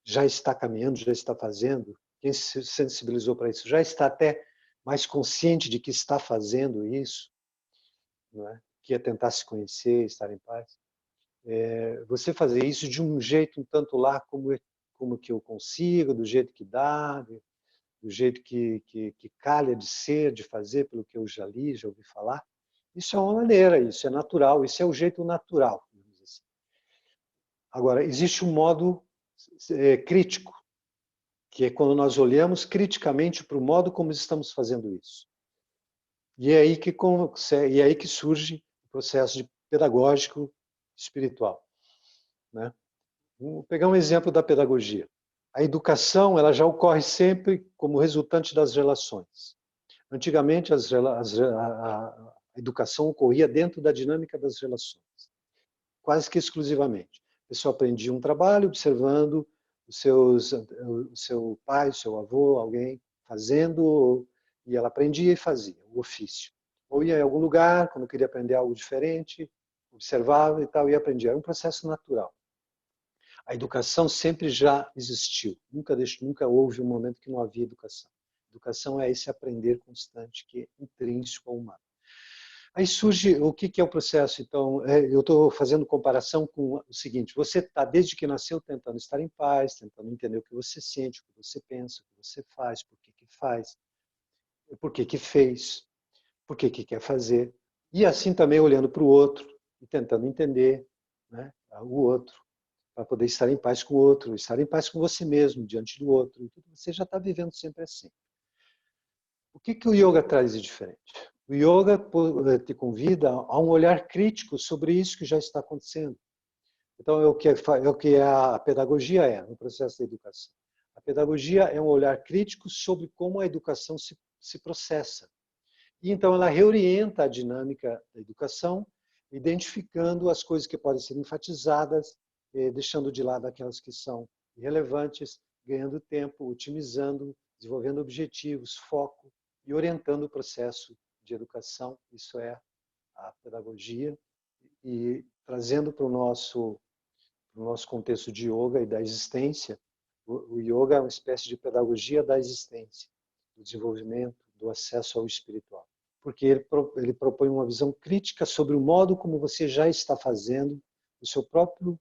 A: já está caminhando, já está fazendo, quem se sensibilizou para isso já está até mais consciente de que está fazendo isso, não é? Que é tentar se conhecer, estar em paz. Você fazer isso de um jeito um tanto lá como que eu consigo, do jeito que dá, do jeito que calha de ser, de fazer, pelo que eu já li, já ouvi falar. Isso é uma maneira, isso é natural, isso é o jeito natural. Assim. Agora, existe um modo crítico, que é quando nós olhamos criticamente para o modo como estamos fazendo isso. E é aí que surge o processo pedagógico espiritual. Né? Vou pegar um exemplo da pedagogia. A educação ela já ocorre sempre como resultante das relações. Antigamente, a educação ocorria dentro da dinâmica das relações, quase que exclusivamente. A pessoa aprendia um trabalho observando o seu pai, o seu avô, alguém fazendo, e ela aprendia e fazia o ofício. Ou ia em algum lugar, quando queria aprender algo diferente, observava e tal, e aprendia. Era um processo natural. A educação sempre já existiu. Nunca houve um momento que não havia educação. Educação é esse aprender constante que é intrínseco ao humano. Aí surge o que é o processo. Então, eu estou fazendo comparação com o seguinte: você está desde que nasceu tentando estar em paz, tentando entender o que você sente, o que você pensa, o que você faz, por que fez, por que quer fazer, e assim também olhando para o outro e tentando entender, né, o outro, para poder estar em paz com o outro, estar em paz com você mesmo diante do outro. Você já está vivendo sempre assim. O que o yoga traz de diferente? O yoga te convida a um olhar crítico sobre isso que já está acontecendo. Então, é o que a pedagogia no processo da educação. A pedagogia é um olhar crítico sobre como a educação se processa. E então ela reorienta a dinâmica da educação, identificando as coisas que podem ser enfatizadas, deixando de lado aquelas que são irrelevantes, ganhando tempo, otimizando, desenvolvendo objetivos, foco e orientando o processo de educação. Isso é a pedagogia. E trazendo para o nosso contexto de yoga e da existência, o yoga é uma espécie de pedagogia da existência, do desenvolvimento, do acesso ao espiritual. Porque ele propõe uma visão crítica sobre o modo como você já está fazendo o seu próprio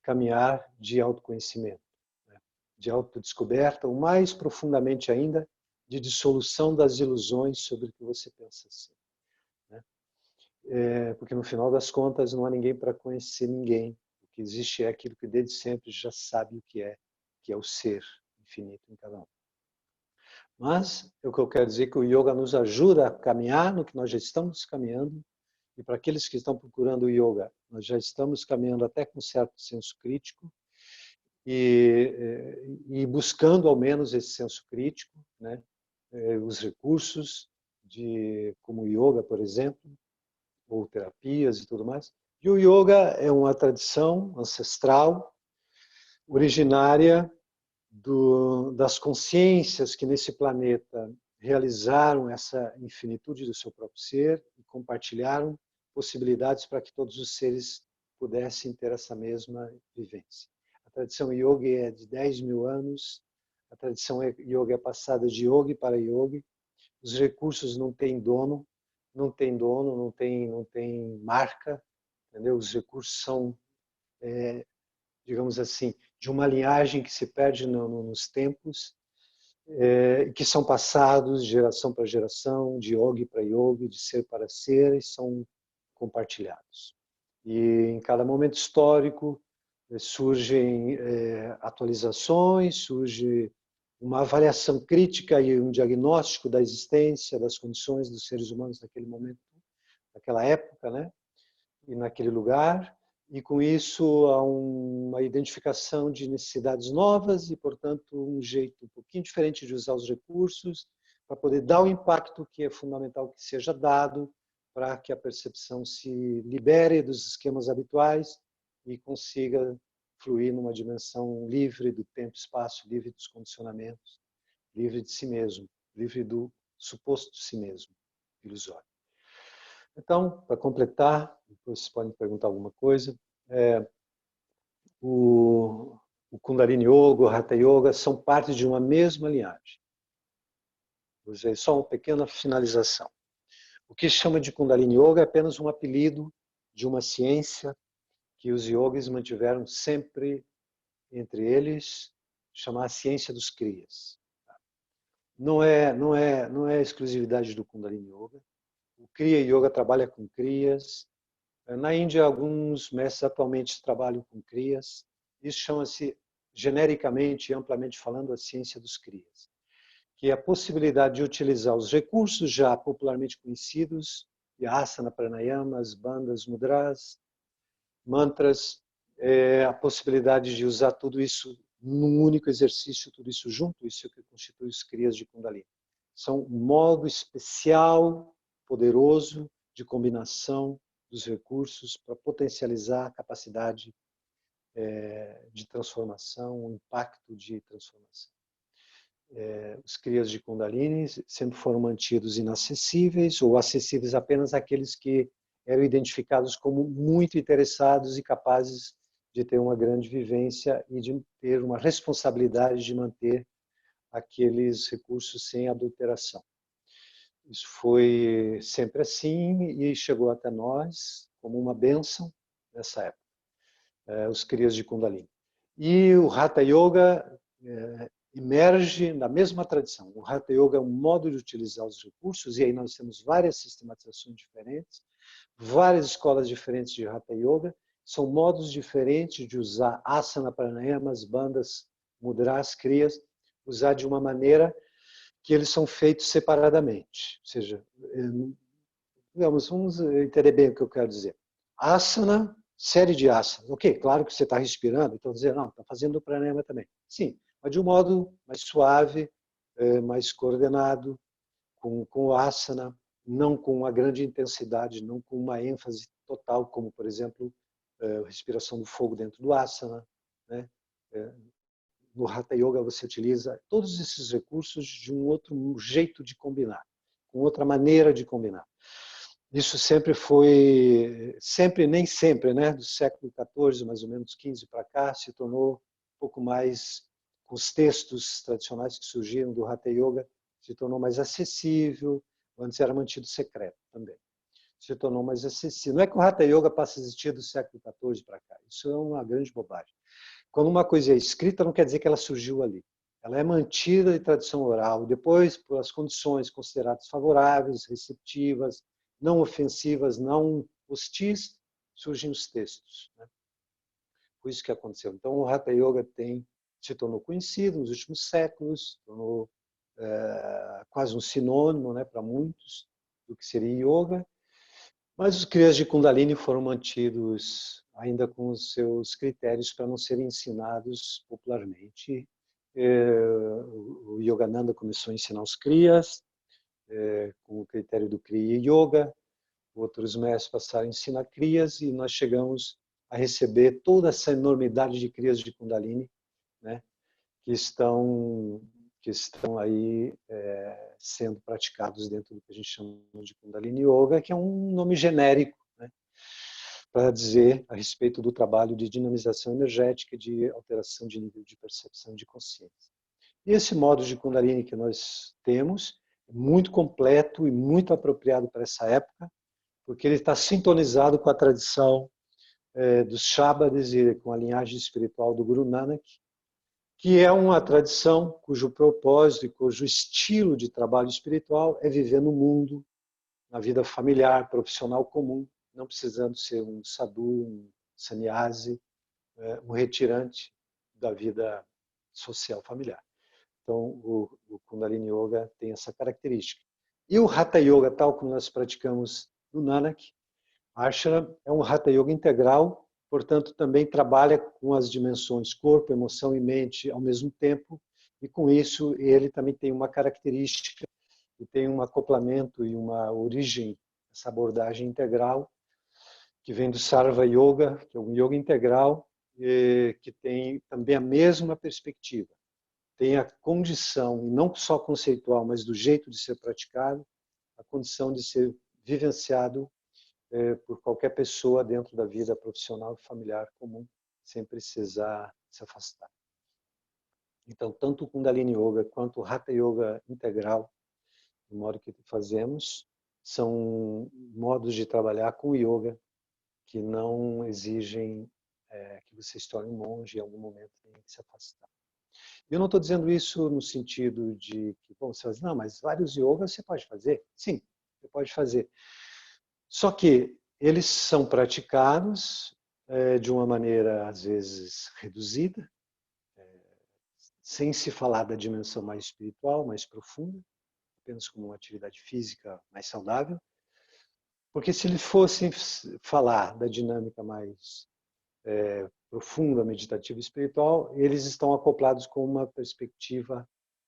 A: caminhar de autoconhecimento, né? De autodescoberta, ou mais profundamente ainda, de dissolução das ilusões sobre o que você pensa ser. Né? Porque no final das contas não há ninguém para conhecer ninguém. O que existe é aquilo que desde sempre já sabe o que é o ser infinito em cada um. Mas o que eu quero dizer é que o yoga nos ajuda a caminhar no que nós já estamos caminhando, e para aqueles que estão procurando o yoga, nós já estamos caminhando até com certo senso crítico e buscando ao menos esse senso crítico, né? Os recursos como o yoga, por exemplo, ou terapias e tudo mais. E o yoga é uma tradição ancestral, originária das consciências que nesse planeta realizaram essa infinitude do seu próprio ser e compartilharam possibilidades para que todos os seres pudessem ter essa mesma vivência. A tradição yoga é de 10 mil anos, a tradição yoga é passada de yogi para yogi, os recursos não têm dono, não tem marca, entendeu? Os recursos são, digamos assim, de uma linhagem que se perde nos tempos, que são passados de geração para geração, de yogi para yogi, de ser para ser, e são compartilhados. E em cada momento histórico, surgem atualizações, surge uma avaliação crítica e um diagnóstico da existência, das condições dos seres humanos naquele momento, naquela época, né? E naquele lugar, e com isso há uma identificação de necessidades novas e, portanto, um jeito um pouquinho diferente de usar os recursos para poder dar o impacto que é fundamental que seja dado para que a percepção se libere dos esquemas habituais e consiga fluir numa dimensão livre do tempo e espaço, livre dos condicionamentos, livre de si mesmo, livre do suposto si mesmo, ilusório. Então, para completar, depois vocês podem perguntar alguma coisa, o Kundalini Yoga, o Hatha Yoga são parte de uma mesma linhagem. Vou dizer só uma pequena finalização. O que se chama de Kundalini Yoga é apenas um apelido de uma ciência que os yogis mantiveram sempre entre eles, chamar a ciência dos Kriyas. Não é exclusividade do Kundalini Yoga. O Kriya Yoga trabalha com Kriyas. Na Índia, alguns mestres atualmente trabalham com Kriyas. Isso chama-se, genericamente e amplamente falando, a ciência dos Kriyas, que é a possibilidade de utilizar os recursos já popularmente conhecidos, asana, pranayamas, bandhas, mudras, mantras, a possibilidade de usar tudo isso num único exercício, tudo isso junto, isso é o que constitui os Kriyas de Kundalini. São um modo especial, poderoso, de combinação dos recursos para potencializar a capacidade de transformação, o impacto de transformação. Os Kriyas de Kundalini sempre foram mantidos inacessíveis ou acessíveis apenas àqueles que eram identificados como muito interessados e capazes de ter uma grande vivência e de ter uma responsabilidade de manter aqueles recursos sem adulteração. Isso foi sempre assim e chegou até nós como uma bênção nessa época, os Kriyas de Kundalini. E o Hatha Yoga emerge da mesma tradição. O Hatha Yoga é um modo de utilizar os recursos, e aí nós temos várias sistematizações diferentes, várias escolas diferentes de Hatha Yoga, são modos diferentes de usar asana, pranayamas, bandhas, mudras, kriyas, usar de uma maneira que eles são feitos separadamente. Ou seja, vamos entender bem o que eu quero dizer. Asana, série de asanas. Ok, claro que você está respirando, então dizer, não, está fazendo o pranayama também. Sim, mas de um modo mais suave, mais coordenado, com o asana, não com uma grande intensidade, não com uma ênfase total, como, por exemplo, a respiração do fogo dentro do asana, né? No Hatha Yoga você utiliza todos esses recursos de um outro jeito de combinar, com outra maneira de combinar. Isso sempre foi, nem sempre, né? Do século XIV, mais ou menos 15 para cá, se tornou um pouco mais, com os textos tradicionais que surgiram do Hatha Yoga, se tornou mais acessível, antes era mantido secreto também. Se tornou mais acessível. Não é que o Hatha Yoga passe a existir do século XIV para cá, isso é uma grande bobagem. Quando uma coisa é escrita, não quer dizer que ela surgiu ali. Ela é mantida de tradição oral. Depois, por as condições consideradas favoráveis, receptivas, não ofensivas, não hostis, surgem os textos, né? Foi isso que aconteceu. Então, o Hatha Yoga se tornou conhecido nos últimos séculos, tornou quase um sinônimo, né, para muitos do que seria yoga. Mas os Kriyas de Kundalini foram mantidos ainda com os seus critérios para não serem ensinados popularmente. O Yogananda começou a ensinar os Kriyas, com o critério do Kriya Yoga. Outros mestres passaram a ensinar Kriyas e nós chegamos a receber toda essa enormidade de Kriyas de Kundalini, né, que estão aí sendo praticados dentro do que a gente chama de Kundalini Yoga, que é um nome genérico, né, para dizer a respeito do trabalho de dinamização energética, de alteração de nível de percepção de consciência. E esse modo de Kundalini que nós temos é muito completo e muito apropriado para essa época, porque ele está sintonizado com a tradição dos Shabadis e com a linhagem espiritual do Guru Nanak, que é uma tradição cujo propósito e cujo estilo de trabalho espiritual é viver no mundo, na vida familiar, profissional comum, não precisando ser um sadhu, um sannyasi, um retirante da vida social familiar. Então, o Kundalini Yoga tem essa característica. E o Hatha Yoga, tal como nós praticamos no Nanak Ashram, é um Hatha Yoga integral, portanto, também trabalha com as dimensões corpo, emoção e mente ao mesmo tempo, e com isso ele também tem uma característica e tem um acoplamento e uma origem, essa abordagem integral, que vem do Sarva Yoga, que é um yoga integral, que tem também a mesma perspectiva. Tem a condição, e não só conceitual, mas do jeito de ser praticado, a condição de ser vivenciado por qualquer pessoa dentro da vida profissional e familiar comum, sem precisar se afastar. Então, tanto o Kundalini Yoga quanto o Hatha Yoga integral, do modo que fazemos, são modos de trabalhar com o yoga que não exigem que você se torne um monge e em algum momento tenha que se afastar. Eu não estou dizendo isso no sentido de que, bom, você vai dizer, não, mas vários yogas você pode fazer. Sim, você pode fazer. Só que eles são praticados de uma maneira, às vezes, reduzida, sem se falar da dimensão mais espiritual, mais profunda, apenas como uma atividade física mais saudável. Porque se eles fossem falar da dinâmica mais profunda, meditativa e espiritual, eles estão acoplados com uma perspectiva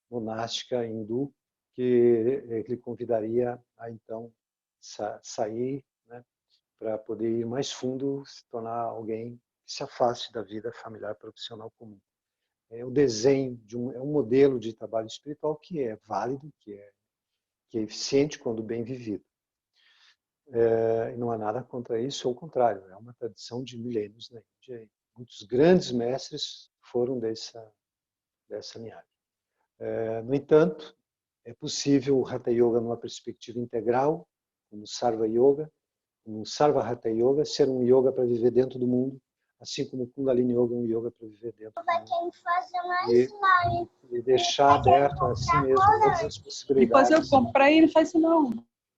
A: monástica hindu que ele convidaria a então sair, né, para poder ir mais fundo, se tornar alguém que se afaste da vida familiar profissional comum. É o desenho é um modelo de trabalho espiritual que é válido, que é eficiente quando bem vivido. E não há nada contra isso, ao contrário, é uma tradição de milênios na Índia. Muitos grandes mestres foram dessa linhagem. No entanto, é possível o Hatha Yoga numa perspectiva integral, como o Sarva Yoga, como o Sarva Hatha Yoga, ser um yoga para viver dentro do mundo, assim como o Kundalini Yoga é um yoga para viver dentro do mundo. E deixar aberto a si mesmo todas as possibilidades.
C: Depois eu comprei e não faz isso não.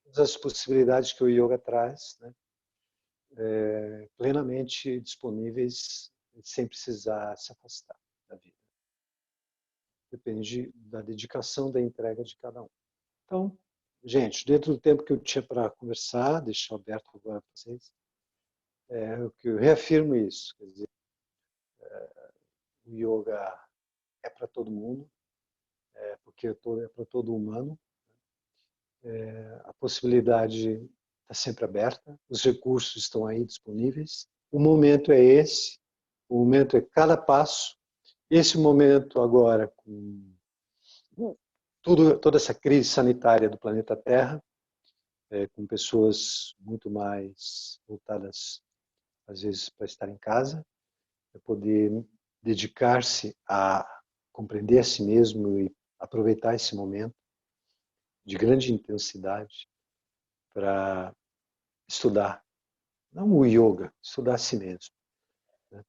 A: Todas as possibilidades que o yoga traz, né? Plenamente disponíveis, sem precisar se afastar da vida. Depende da dedicação, da entrega de cada um. Então, gente, dentro do tempo que eu tinha para conversar, deixo aberto agora para vocês, eu reafirmo isso. Quer dizer, o yoga é para todo mundo, porque é para todo humano. A possibilidade está sempre aberta, os recursos estão aí disponíveis. O momento é esse, o momento é cada passo. Esse momento agora, com toda essa crise sanitária do planeta Terra, com pessoas muito mais voltadas, às vezes, para estar em casa, para poder dedicar-se a compreender a si mesmo e aproveitar esse momento de grande intensidade para estudar, não o yoga, estudar a si mesmo, né?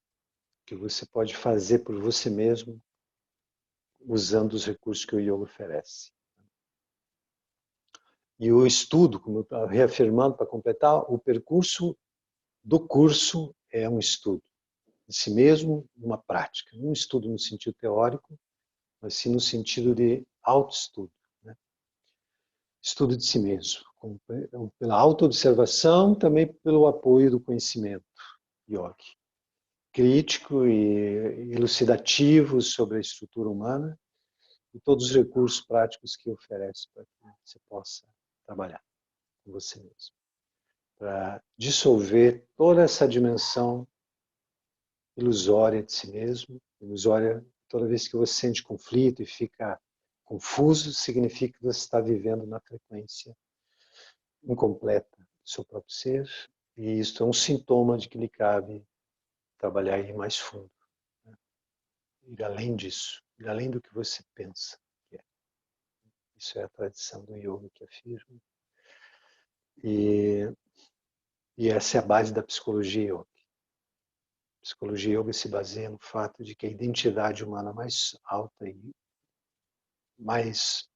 A: Que você pode fazer por você mesmo usando os recursos que o yoga oferece. E o estudo, como eu estava reafirmando para completar, o percurso do curso é um estudo de si mesmo, uma prática. Não um estudo no sentido teórico, mas sim no sentido de autoestudo, né? Estudo de si mesmo, pela autoobservação, também pelo apoio do conhecimento yogi, crítico e elucidativo sobre a estrutura humana e todos os recursos práticos que oferece para que você possa trabalhar com você mesmo, para dissolver toda essa dimensão ilusória de si mesmo, ilusória toda vez que você sente conflito e fica confuso, significa que você está vivendo na frequência incompleta do seu próprio ser, e isso é um sintoma de que lhe cabe trabalhar e ir mais fundo, né? Ir além disso, ir além do que você pensa que é. Isso é a tradição do yoga que afirma. E essa é a base da psicologia yoga. A psicologia yoga se baseia no fato de que a identidade humana mais alta e mais,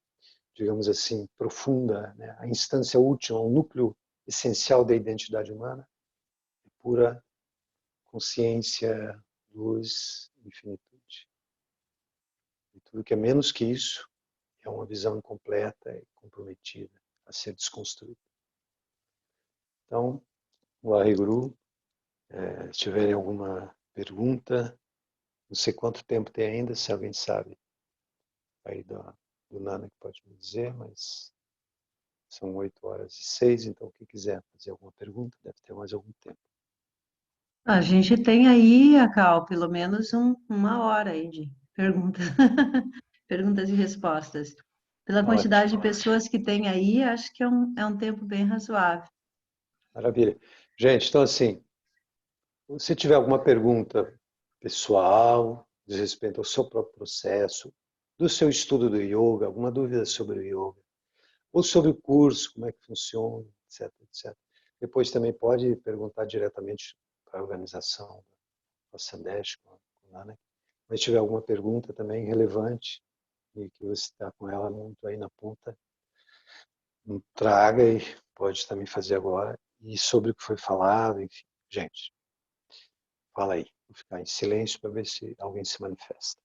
A: digamos assim, profunda, né? A instância última, o núcleo essencial da identidade humana é pura consciência luz, infinitude. E tudo que é menos que isso é uma visão incompleta e comprometida a ser desconstruída. Então, o Waheguru, se tiverem alguma pergunta, não sei quanto tempo tem ainda, se alguém sabe aí do Nana que pode me dizer, mas são 8h06, então quem quiser fazer alguma pergunta, deve ter mais algum tempo.
C: A gente tem aí, Cal, pelo menos uma hora aí de perguntas, perguntas e respostas. Pela quantidade de pessoas que tem aí, acho que é um tempo bem razoável.
A: Maravilha. Gente, então assim, se tiver alguma pergunta pessoal, diz respeito ao seu próprio processo, do seu estudo do yoga, alguma dúvida sobre o yoga, ou sobre o curso, como é que funciona, etc, etc. Depois também pode perguntar diretamente para a organização da Sandesh, com a Nana. Mas se tiver alguma pergunta também relevante e que você está com ela muito aí na ponta, traga e pode também fazer agora. E sobre o que foi falado, enfim. Gente, fala aí. Vou ficar em silêncio para ver se alguém se manifesta.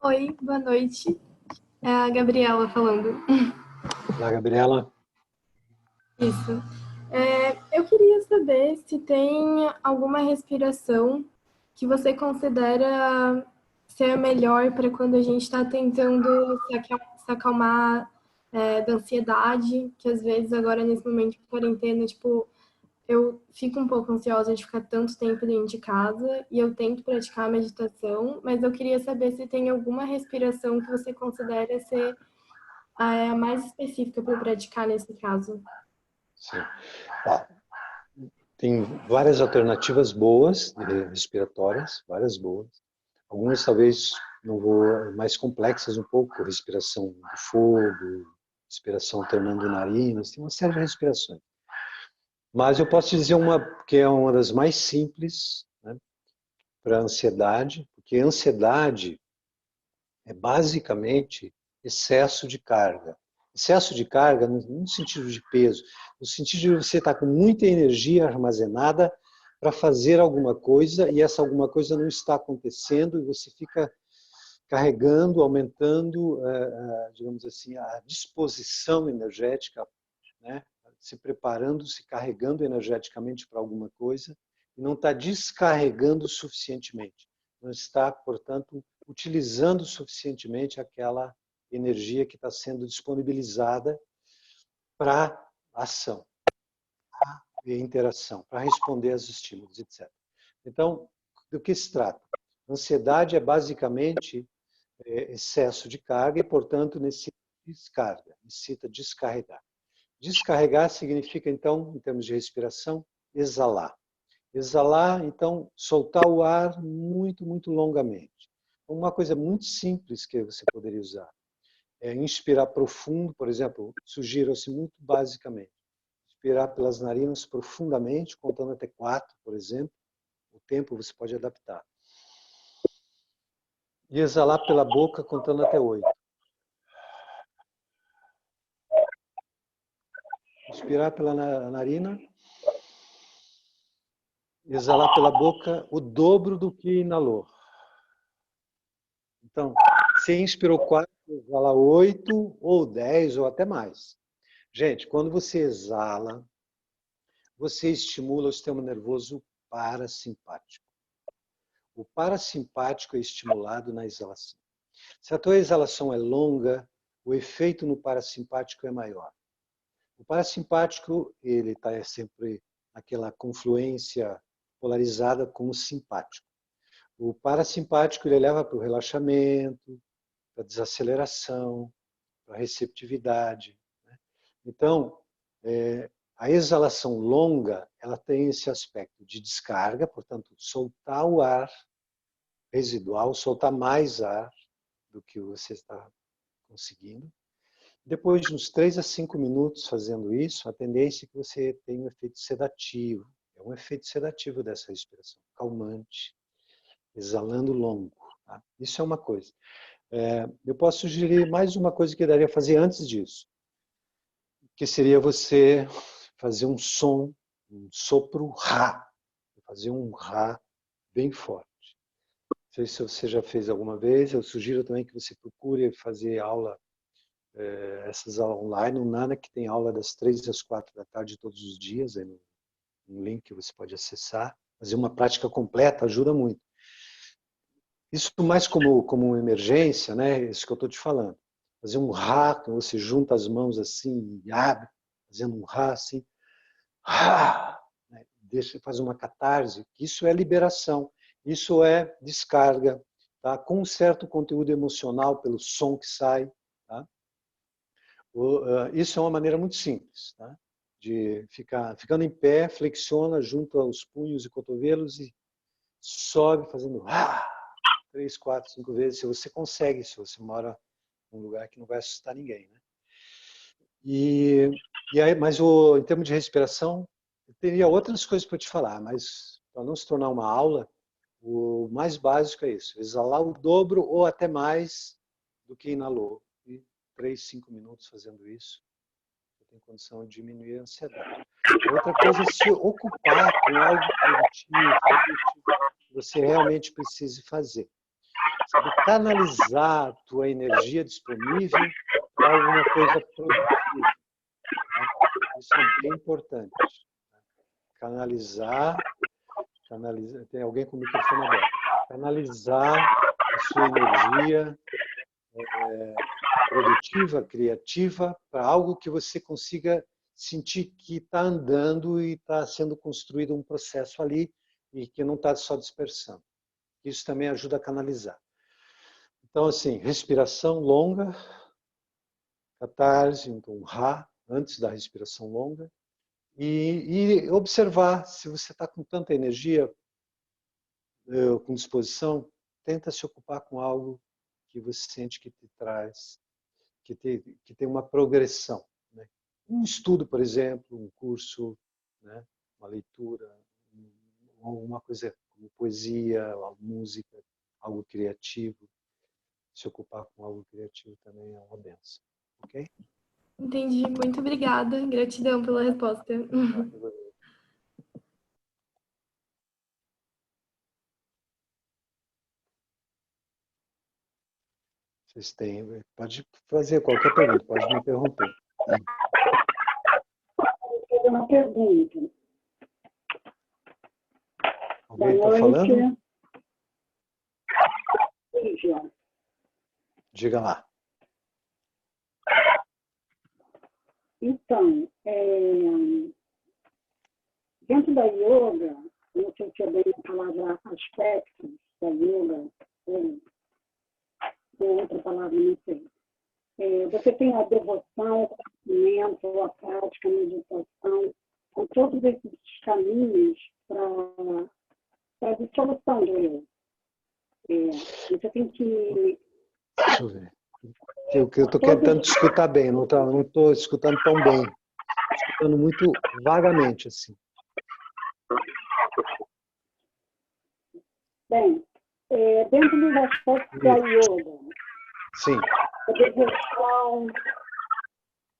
D: Oi, boa noite. É a Gabriela falando.
A: Olá, Gabriela.
D: Isso. Eu queria saber se tem alguma respiração que você considera ser a melhor para quando a gente está tentando se acalmar da ansiedade, que às vezes agora nesse momento de quarentena, tipo, eu fico um pouco ansiosa de ficar tanto tempo dentro de casa e eu tento praticar a meditação, mas eu queria saber se tem alguma respiração que você considera ser a mais específica para praticar nesse caso.
A: Sim. Tem várias alternativas boas, respiratórias, várias boas. Algumas talvez não vou mais complexas um pouco, respiração do fogo, respiração alternando narinas, tem uma série de respirações. Mas eu posso te dizer uma que é uma das mais simples, né, para a ansiedade, porque a ansiedade é basicamente excesso de carga. Excesso de carga no sentido de peso, no sentido de você estar com muita energia armazenada para fazer alguma coisa e essa alguma coisa não está acontecendo e você fica carregando, aumentando, digamos assim, a disposição energética, né? Se preparando, se carregando energeticamente para alguma coisa e não está descarregando suficientemente. Não está, portanto, utilizando suficientemente aquela energia que está sendo disponibilizada para ação, para interação, para responder aos estímulos, etc. Então, do que se trata? Ansiedade é basicamente excesso de carga e, portanto, necessita descarga, necessita descarregar. Descarregar significa, então, em termos de respiração, exalar. Exalar, então, soltar o ar muito, muito longamente. Uma coisa muito simples que você poderia usar é inspirar profundo, por exemplo, sugiro-se muito basicamente, inspirar pelas narinas profundamente, contando até 4, por exemplo. O tempo você pode adaptar. E exalar pela boca, contando até 8. Inspirar pela narina, exalar pela boca o dobro do que inalou. Então, se inspirou 4, exala 8, ou 10, ou até mais. Gente, quando você exala, você estimula o sistema nervoso parasimpático. O parasimpático é estimulado na exalação. Se a tua exalação é longa, o efeito no parasimpático é maior. O parasimpático, ele está sempre naquela confluência polarizada com o simpático. O parasimpático ele leva para o relaxamento, para a desaceleração, para a receptividade. Né? Então, a exalação longa, ela tem esse aspecto de descarga, portanto, soltar o ar residual, soltar mais ar do que você está conseguindo. Depois de uns 3 a 5 minutos fazendo isso, a tendência é que você tenha um efeito sedativo. É um efeito sedativo dessa respiração, calmante, exalando longo. Tá? Isso é uma coisa. Eu posso sugerir mais uma coisa que daria a fazer antes disso, que seria você fazer um som, um sopro Rá, fazer um Rá bem forte. Não sei se você já fez alguma vez, eu sugiro também que você procure fazer aula, essas aulas online, no Nanak, que tem aula das 3 às 4 da tarde todos os dias, aí no link que você pode acessar. Fazer uma prática completa ajuda muito. Isso mais como uma emergência, né? Isso que eu estou te falando. Fazer um Rá, que você junta as mãos assim e abre, fazendo um Rá assim. Rá, né? Faz uma catarse. Isso é liberação. Isso é descarga, tá? Com um certo conteúdo emocional pelo som que sai. Tá? Isso é uma maneira muito simples, tá? De ficando em pé, flexiona junto aos punhos e cotovelos e sobe fazendo 3, 4, 5 vezes, se você consegue, se você mora num lugar que não vai assustar ninguém, né? Mas em termos de respiração, eu teria outras coisas para te falar, mas para não se tornar uma aula, o mais básico é isso, exalar o dobro ou até mais do que inalou. E 3, 5 minutos fazendo isso, você tem condição de diminuir a ansiedade. Outra coisa é se ocupar com algo produtivo que você realmente precise fazer. Sabe, canalizar a tua energia disponível para alguma coisa produtiva. Tá? Isso é bem importante. Canalizar, tem alguém com o microfone aberto. Canalizar a sua energia produtiva, criativa, para algo que você consiga sentir que está andando e está sendo construído um processo ali e que não está só dispersando. Isso também ajuda a canalizar. Então, assim, respiração longa, catarse, então Rá, antes da respiração longa, e observar se você está com tanta energia, com disposição, tenta se ocupar com algo que você sente que te traz, que tem uma progressão. Né? Um estudo, por exemplo, um curso, né? Uma leitura, alguma coisa como poesia, música, algo criativo. Se ocupar com algo criativo também é uma benção, ok?
D: Entendi. Muito obrigada. Gratidão pela resposta.
A: Vocês têm, pode fazer qualquer pergunta, pode me interromper.
E: Vou fazer uma pergunta.
A: Alguém está falando?
E: Lígia.
A: Diga lá.
E: Então, dentro da yoga, não sei se é bem a palavra aspectos da yoga, ou outra palavra, não sei. Você tem a devoção, o conhecimento, a prática, a meditação, com todos esses caminhos para a dissolução do eu. Você tem que...
A: Deixa eu ver. Eu estou tentando te escutar bem, não estou escutando tão bem. Estou escutando muito vagamente, assim.
E: Bem, dentro dos aspectos da yoga,
A: Sim.
E: a devoção,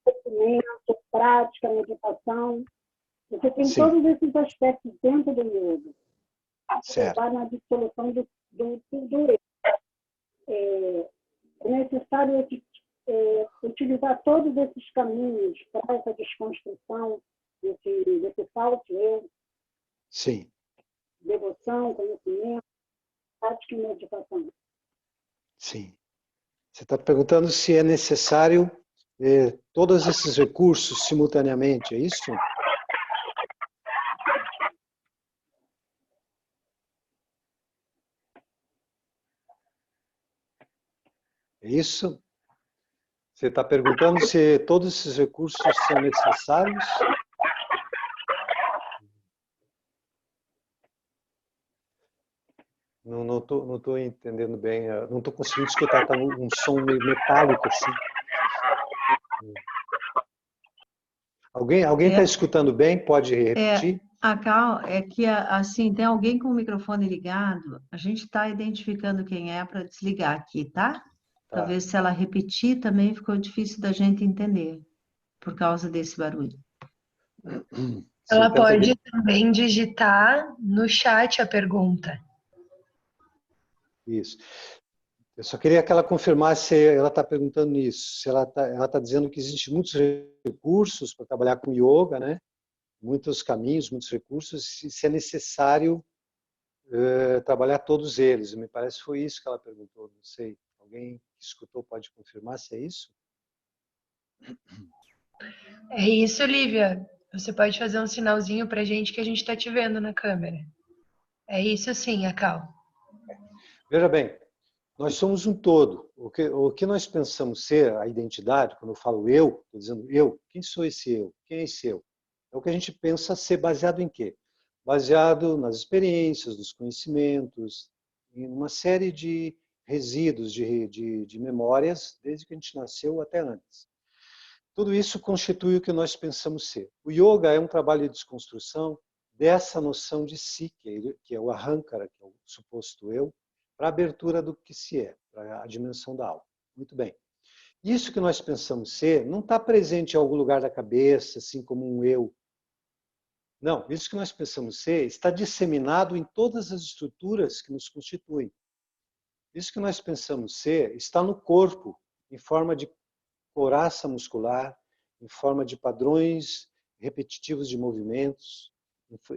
E: conhecimento, prática, meditação, você tem
A: Sim.
E: todos esses aspectos dentro do yoga.
A: Certo.
E: Levar na dissolução do eu. É necessário utilizar todos esses caminhos para essa desconstrução desse falso eu,
A: Sim.
E: devoção, conhecimento, prática e meditação.
A: Sim. Você está perguntando se é necessário todos esses recursos simultaneamente, é isso? É isso? Você está perguntando se todos esses recursos são necessários? Não estou entendendo bem, não estou conseguindo escutar, está um som meio metálico assim. Alguém está escutando bem? Pode repetir?
C: Cal, é que assim, tem alguém com o microfone ligado, a gente está identificando quem é para desligar aqui, tá?
A: Tá.
C: Talvez se ela repetir também ficou difícil da gente entender, por causa desse barulho.
A: Sim,
F: Ela
A: tenta
F: pode também digitar no chat a pergunta.
A: Isso. Eu só queria que ela confirmasse se ela está perguntando isso. Se ela tá dizendo que existem muitos recursos para trabalhar com yoga, né? Muitos caminhos, muitos recursos, e se é necessário trabalhar todos eles. Me parece que foi isso que ela perguntou, não sei. Alguém que escutou pode confirmar se é isso?
F: É isso, Lívia. Você pode fazer um sinalzinho pra gente que a gente está te vendo na câmera. É isso sim, Cal.
A: Veja bem, nós somos um todo. O que nós pensamos ser a identidade, quando eu falo eu, estou dizendo eu, quem sou esse eu? Quem é esse eu? É o que a gente pensa ser baseado em quê? Baseado nas experiências, nos conhecimentos, em uma série de resíduos, de memórias, desde que a gente nasceu até antes. Tudo isso constitui o que nós pensamos ser. O yoga é um trabalho de desconstrução dessa noção de si, que é o ahankara, que é o suposto eu, para a abertura do que se é, para a dimensão da alma. Muito bem. Isso que nós pensamos ser não está presente em algum lugar da cabeça, assim como um eu. Não, isso que nós pensamos ser está disseminado em todas as estruturas que nos constituem. Isso que nós pensamos ser está no corpo, em forma de couraça muscular, em forma de padrões repetitivos de movimentos,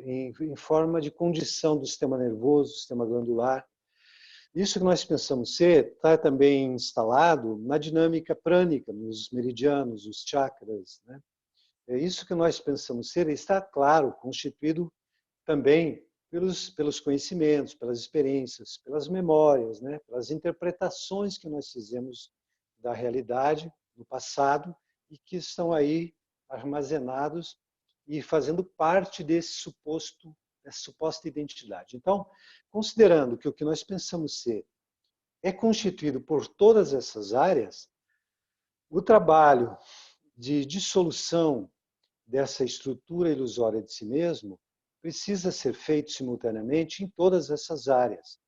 A: em forma de condição do sistema nervoso, do sistema glandular. Isso que nós pensamos ser está também instalado na dinâmica prânica, nos meridianos, os chakras, né? É isso que nós pensamos ser está, claro, constituído também pelos conhecimentos, pelas experiências, pelas memórias, né? Pelas interpretações que nós fizemos da realidade no passado e que estão aí armazenados e fazendo parte dessa suposta identidade. Então, considerando que o que nós pensamos ser é constituído por todas essas áreas, o trabalho de dissolução dessa estrutura ilusória de si mesmo precisa ser feito simultaneamente em todas essas áreas.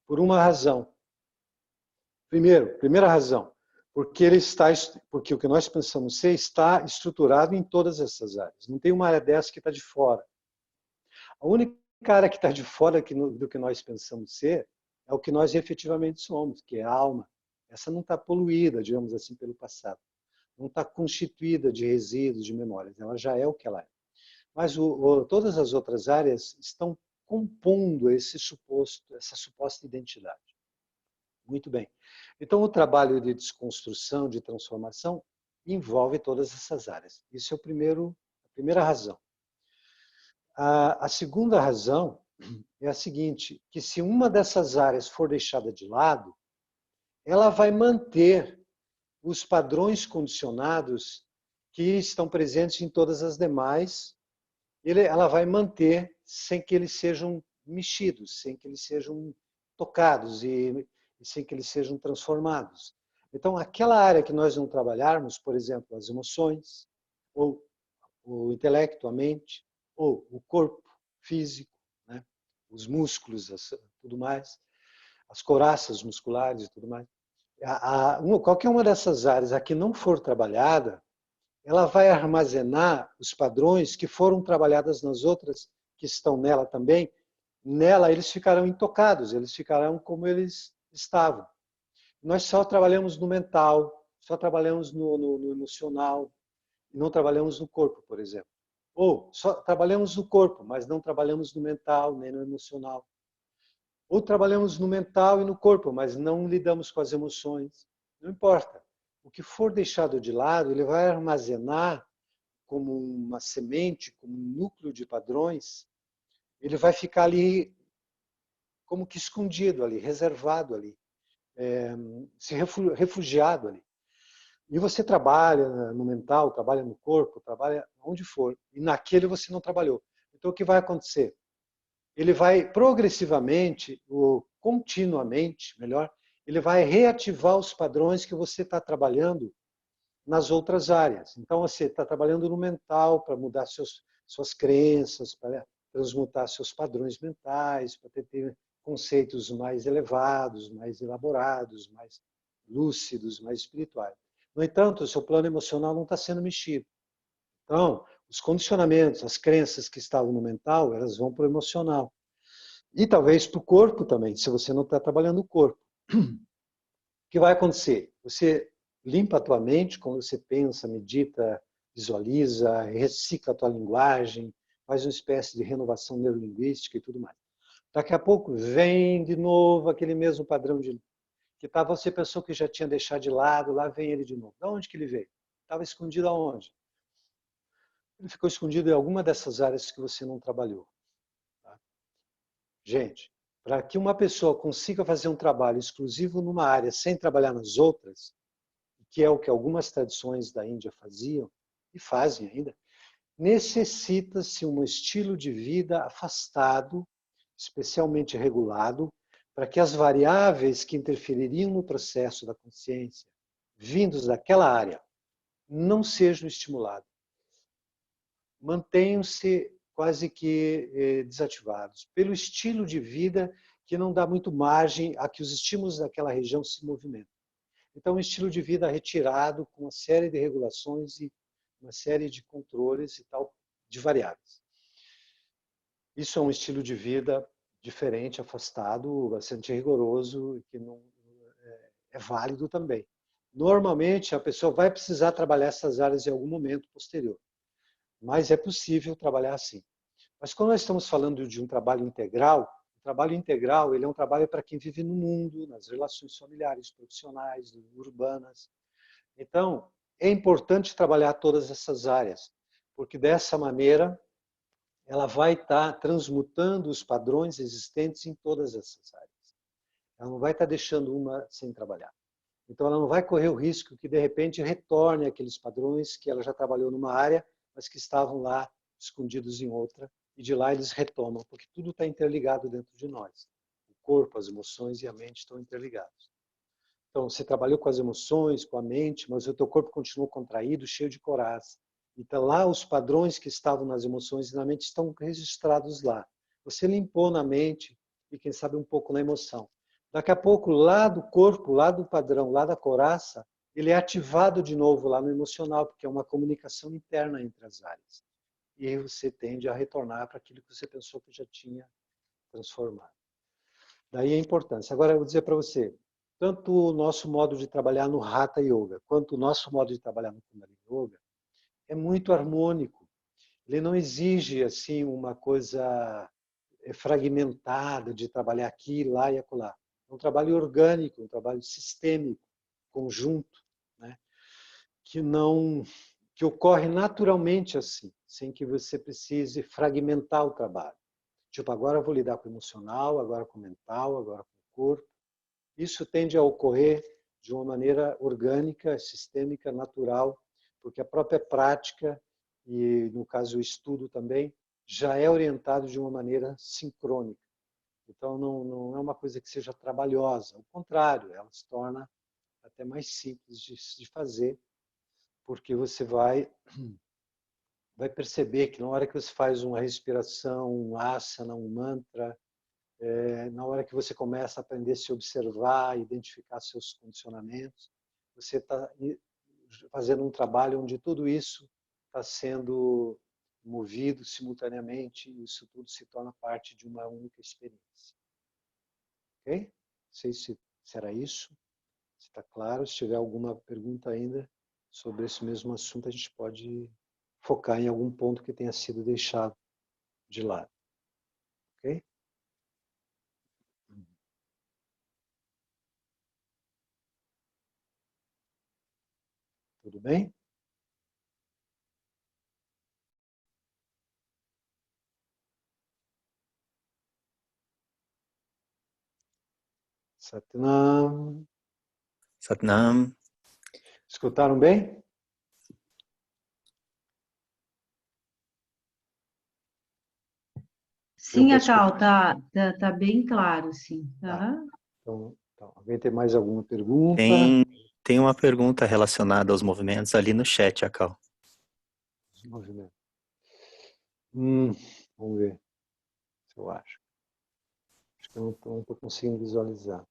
A: Por uma razão. Primeira razão, porque o que nós pensamos ser está estruturado em todas essas áreas. Não tem uma área dessa que está de fora. A única área que está de fora do que nós pensamos ser é o que nós efetivamente somos, que é a alma. Essa não está poluída, digamos assim, pelo passado. Não está constituída de resíduos, de memórias. Ela já é o que ela é. Mas todas as outras áreas estão compondo essa suposta identidade. Muito bem. Então, o trabalho de desconstrução, de transformação, envolve todas essas áreas. Isso é a primeira razão. A segunda razão é a seguinte, que se uma dessas áreas for deixada de lado, ela vai manter os padrões condicionados que estão presentes em todas as demais, ela vai manter sem que eles sejam mexidos, sem que eles sejam tocados e sem que eles sejam transformados. Então, aquela área que nós não trabalharmos, por exemplo, as emoções, ou o intelecto, a mente, ou o corpo físico, né? Os músculos, tudo mais, as couraças musculares e tudo mais. Qualquer uma dessas áreas a que não for trabalhada, ela vai armazenar os padrões que foram trabalhados nas outras que estão nela também. Nela eles ficarão intocados, eles ficarão como eles estavam. Nós só trabalhamos no mental, só trabalhamos no emocional, e não trabalhamos no corpo, por exemplo. Ou só trabalhamos no corpo, mas não trabalhamos no mental, nem no emocional. Ou trabalhamos no mental e no corpo, mas não lidamos com as emoções. Não importa. O que for deixado de lado, ele vai armazenar como uma semente, como um núcleo de padrões, ele vai ficar ali como que escondido ali, reservado ali, refugiado ali. E você trabalha no mental, trabalha no corpo, trabalha onde for, e naquele você não trabalhou. Então o que vai acontecer? Ele vai progressivamente, ou continuamente, melhor, ele vai reativar os padrões que você está trabalhando nas outras áreas. Então você está trabalhando no mental para mudar suas crenças, para transmutar seus padrões mentais, para ter conceitos mais elevados, mais elaborados, mais lúcidos, mais espirituais. No entanto, o seu plano emocional não está sendo mexido. Então, os condicionamentos, as crenças que estavam no mental, elas vão para o emocional. E talvez para o corpo também, se você não está trabalhando o corpo. O que vai acontecer? Você limpa a tua mente quando você pensa, medita, visualiza, recicla a tua linguagem, faz uma espécie de renovação neurolinguística e tudo mais. Daqui a pouco vem de novo aquele mesmo padrão que você pensou que já tinha deixado de lado, lá vem ele de novo. De onde que ele veio? Estava escondido aonde? Ele ficou escondido em alguma dessas áreas que você não trabalhou. Tá? Gente, para que uma pessoa consiga fazer um trabalho exclusivo numa área sem trabalhar nas outras, que é o que algumas tradições da Índia faziam e fazem ainda, necessita-se um estilo de vida afastado, especialmente regulado, para que as variáveis que interfeririam no processo da consciência, vindos daquela área, não sejam estimuladas. Mantenham-se quase que desativados, pelo estilo de vida que não dá muito margem a que os estímulos daquela região se movimentem. Então, um estilo de vida retirado, com uma série de regulações e uma série de controles e tal, de variáveis. Isso é um estilo de vida diferente, afastado, bastante rigoroso, que não é válido também. Normalmente, a pessoa vai precisar trabalhar essas áreas em algum momento posterior, mas é possível trabalhar assim. Mas quando nós estamos falando de um trabalho integral, o trabalho integral ele é um trabalho para quem vive no mundo, nas relações familiares, profissionais, urbanas. Então, é importante trabalhar todas essas áreas, porque dessa maneira ela vai estar transmutando os padrões existentes em todas essas áreas. Ela não vai estar deixando uma sem trabalhar. Então, ela não vai correr o risco que, de repente, retorne aqueles padrões que ela já trabalhou numa área, mas que estavam lá escondidos em outra, e de lá eles retomam, porque tudo está interligado dentro de nós. O corpo, as emoções e a mente estão interligados. Então, você trabalhou com as emoções, com a mente, mas o teu corpo continuou contraído, cheio de coraça. Então, lá os padrões que estavam nas emoções e na mente estão registrados lá. Você limpou na mente e, quem sabe, um pouco na emoção. Daqui a pouco, lá do corpo, lá do padrão, lá da coraça, ele é ativado de novo lá no emocional, porque é uma comunicação interna entre as áreas. E aí você tende a retornar para aquilo que você pensou que já tinha transformado. Daí a importância. Agora, eu vou dizer para você, tanto o nosso modo de trabalhar no Hatha Yoga, quanto o nosso modo de trabalhar no Kundalini Yoga, é muito harmônico. Ele não exige assim uma coisa fragmentada de trabalhar aqui, lá e acolá. É um trabalho orgânico, um trabalho sistêmico, conjunto, né? que ocorre naturalmente assim, sem que você precise fragmentar o trabalho. Tipo, agora eu vou lidar com o emocional, agora com o mental, agora com o corpo. Isso tende a ocorrer de uma maneira orgânica, sistêmica, natural, porque a própria prática, e no caso o estudo também, já é orientado de uma maneira sincrônica. Então não é uma coisa que seja trabalhosa, ao contrário, ela se torna até mais simples de fazer, porque você vai perceber que na hora que você faz uma respiração, um asana, um mantra, na hora que você começa a aprender a se observar, identificar seus condicionamentos, você está fazendo um trabalho onde tudo isso está sendo movido simultaneamente e isso tudo se torna parte de uma única experiência. Ok? Não sei se será isso, se está claro. Se tiver alguma pergunta ainda sobre esse mesmo assunto, a gente pode focar em algum ponto que tenha sido deixado de lado. Ok? Tudo bem? Satnam.
G: Satnam.
A: Escutaram bem?
C: Sim, Akal, tá bem claro, sim.
A: Tá. Então, alguém tem mais alguma pergunta?
G: Tem uma pergunta relacionada aos movimentos ali no chat, Akal.
A: Movimento. Vamos ver se eu acho. Acho que eu não estou conseguindo visualizar.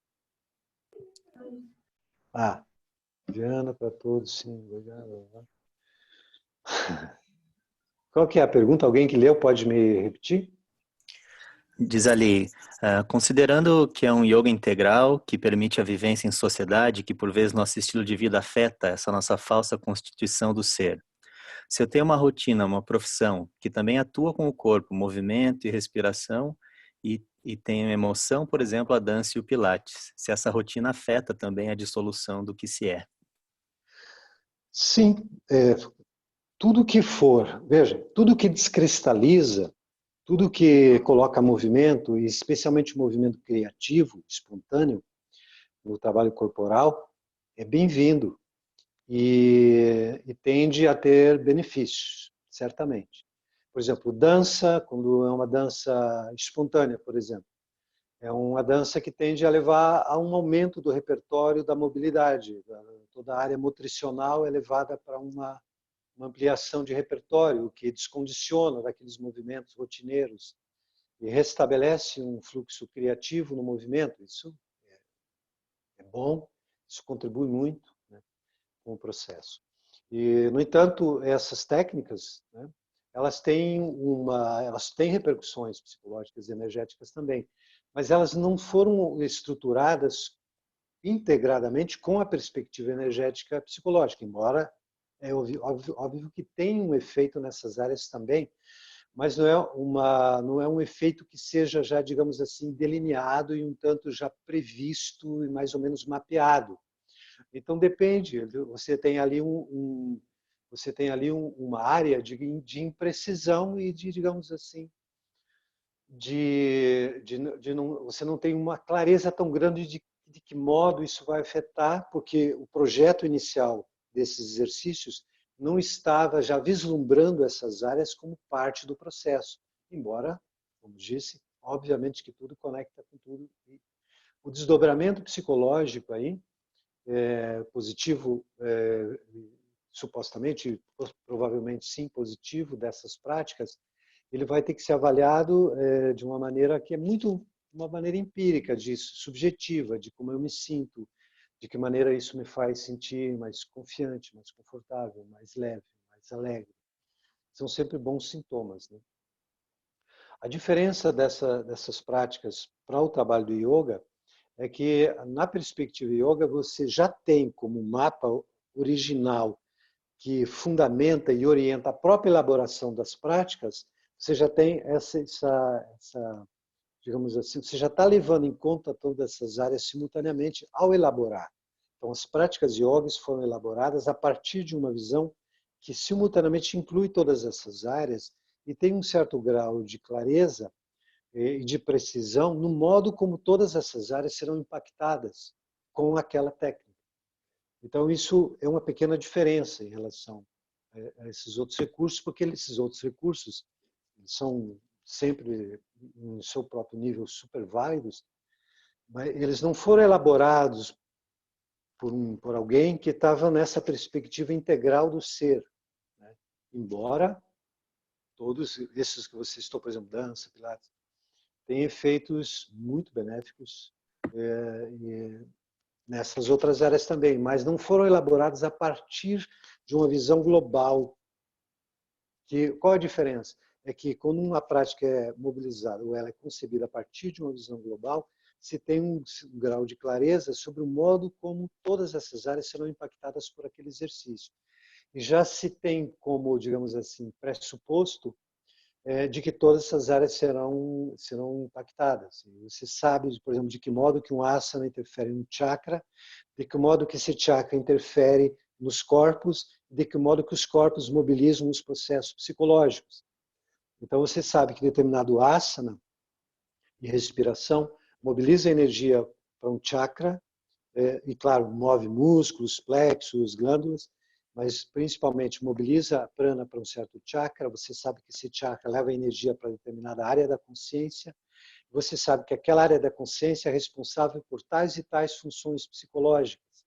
A: Diana para todos, sim. Obrigado. Qual que é a pergunta? Alguém que leu pode me repetir?
G: Diz ali, considerando que é um yoga integral que permite a vivência em sociedade, que por vezes nosso estilo de vida afeta essa nossa falsa constituição do ser. Se eu tenho uma rotina, uma profissão que também atua com o corpo, movimento e respiração, e tenho emoção, por exemplo, a dança e o pilates, se essa rotina afeta também a dissolução do que se é.
A: Sim, tudo que for, veja, tudo que descristaliza, tudo que coloca movimento, e especialmente o movimento criativo, espontâneo, no trabalho corporal, é bem-vindo e tende a ter benefícios, certamente. Por exemplo, dança, quando é uma dança espontânea, por exemplo, é uma dança que tende a levar a um aumento do repertório da mobilidade. Toda a área motricional é levada para uma ampliação de repertório, o que descondiciona daqueles movimentos rotineiros e restabelece um fluxo criativo no movimento. Isso é bom, isso contribui muito, né, com o processo. E, no entanto, essas técnicas, né, elas têm repercussões psicológicas e energéticas também, mas elas não foram estruturadas integradamente com a perspectiva energética psicológica, embora é óbvio que tem um efeito nessas áreas também, mas não é um efeito que seja já, digamos assim, delineado e um tanto já previsto e mais ou menos mapeado. Então depende, você tem ali uma área de imprecisão e de, digamos assim, você não tem uma clareza tão grande de que modo isso vai afetar, porque o projeto inicial desses exercícios não estava já vislumbrando essas áreas como parte do processo, embora, como disse, obviamente que tudo conecta com tudo. O desdobramento psicológico aí, positivo, supostamente, provavelmente sim, positivo dessas práticas, ele vai ter que ser avaliado de uma maneira que é muito uma maneira empírica disso, subjetiva, de como eu me sinto, de que maneira isso me faz sentir mais confiante, mais confortável, mais leve, mais alegre. São sempre bons sintomas, né? A diferença dessas práticas para o trabalho do yoga é que, na perspectiva yoga, você já tem como mapa original que fundamenta e orienta a própria elaboração das práticas, você já tem essa digamos assim, você já está levando em conta todas essas áreas simultaneamente ao elaborar. Então, as práticas yogis foram elaboradas a partir de uma visão que simultaneamente inclui todas essas áreas e tem um certo grau de clareza e de precisão no modo como todas essas áreas serão impactadas com aquela técnica. Então, isso é uma pequena diferença em relação a esses outros recursos, porque esses outros recursos são sempre, em seu próprio nível, super válidos, mas eles não foram elaborados por alguém que estava nessa perspectiva integral do ser, né? Embora todos esses que você citou, por exemplo, dança, pilates, têm efeitos muito benéficos nessas outras áreas também, mas não foram elaborados a partir de uma visão global. Qual a diferença? É que quando uma prática é mobilizada ou ela é concebida a partir de uma visão global, se tem um grau de clareza sobre o modo como todas essas áreas serão impactadas por aquele exercício. E já se tem como, digamos assim, pressuposto de que todas essas áreas serão impactadas. Você sabe, por exemplo, de que modo que um asana interfere no chakra, de que modo que esse chakra interfere nos corpos, de que modo que os corpos mobilizam os processos psicológicos. Então você sabe que determinado asana e respiração mobiliza a energia para um chakra e, claro, move músculos, plexos, glândulas, mas principalmente mobiliza a prana para um certo chakra. Você sabe que esse chakra leva energia para determinada área da consciência. Você sabe que aquela área da consciência é responsável por tais e tais funções psicológicas.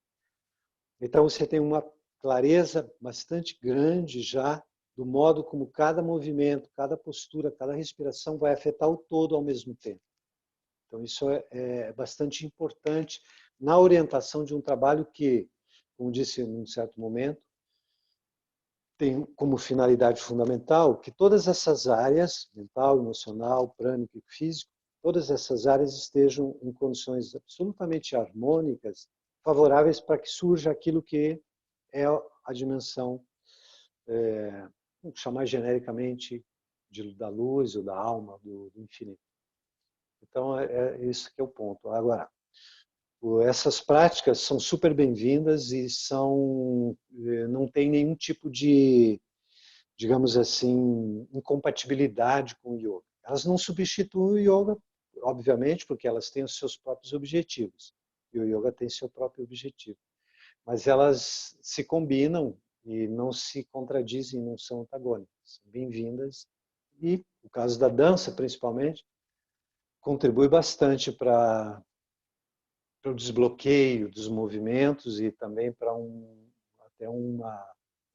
A: Então você tem uma clareza bastante grande já do modo como cada movimento, cada postura, cada respiração vai afetar o todo ao mesmo tempo. Então, isso é bastante importante na orientação de um trabalho que, como disse em um certo momento, tem como finalidade fundamental que todas essas áreas, mental, emocional, prânico e físico, todas essas áreas estejam em condições absolutamente harmônicas, favoráveis para que surja aquilo que é a dimensão, vamos chamar genericamente, da luz ou da alma, do infinito. Então, é isso que é o ponto. Agora, essas práticas são super bem-vindas e não tem nenhum tipo de, digamos assim, incompatibilidade com o yoga. Elas não substituem o yoga, obviamente, porque elas têm os seus próprios objetivos. E o yoga tem seu próprio objetivo. Mas elas se combinam e não se contradizem, não são antagônicas. São bem-vindas. E o caso da dança, principalmente, contribui bastante para o desbloqueio dos movimentos e também para até um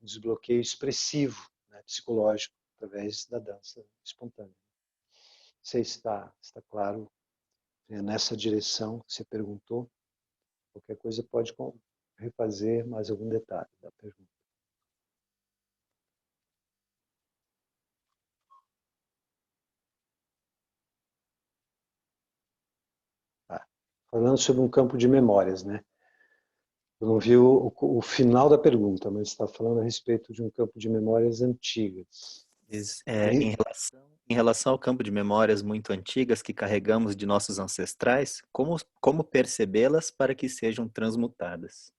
A: desbloqueio expressivo, né, psicológico, através da dança espontânea. Não sei se está claro nessa direção que você perguntou. Qualquer coisa pode refazer mais algum detalhe da pergunta. Falando sobre um campo de memórias, né? Eu não vi o final da pergunta, mas está falando a respeito de um campo de memórias antigas.
G: Em relação ao campo de memórias muito antigas que carregamos de nossos ancestrais, como percebê-las para que sejam transmutadas?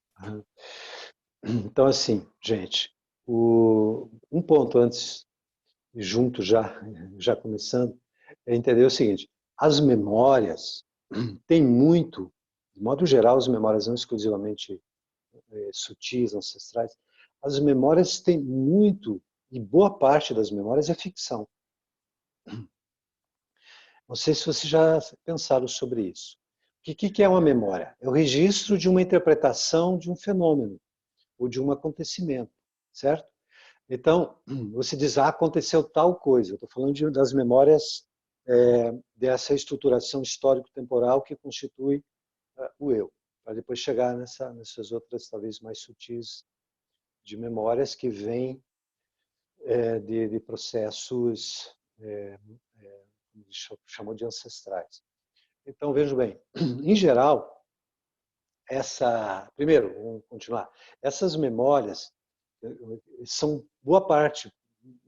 A: Então, assim, gente, um ponto antes, junto já começando, é entender o seguinte: as memórias têm muito, de modo geral, as memórias não exclusivamente sutis, ancestrais, as memórias têm muito, e boa parte das memórias é ficção. Não sei se vocês já pensaram sobre isso. O que é uma memória? É o registro de uma interpretação de um fenômeno ou de um acontecimento, certo? Então, você diz, aconteceu tal coisa. Eu estou falando das memórias dessa estruturação histórico-temporal que constitui o eu, para depois chegar nessas outras, talvez mais sutis, de memórias que vêm de processos, chamou de ancestrais. Então, veja bem, em geral, primeiro, vamos continuar, essas memórias são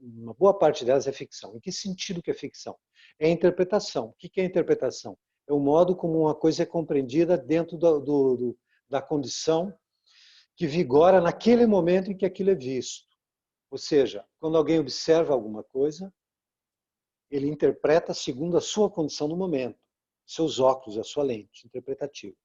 A: uma boa parte delas é ficção. Em que sentido que é ficção? É interpretação. O que é interpretação? É o modo como uma coisa é compreendida dentro da condição que vigora naquele momento em que aquilo é visto. Ou seja, quando alguém observa alguma coisa, ele interpreta segundo a sua condição no momento, seus óculos, a sua lente interpretativa.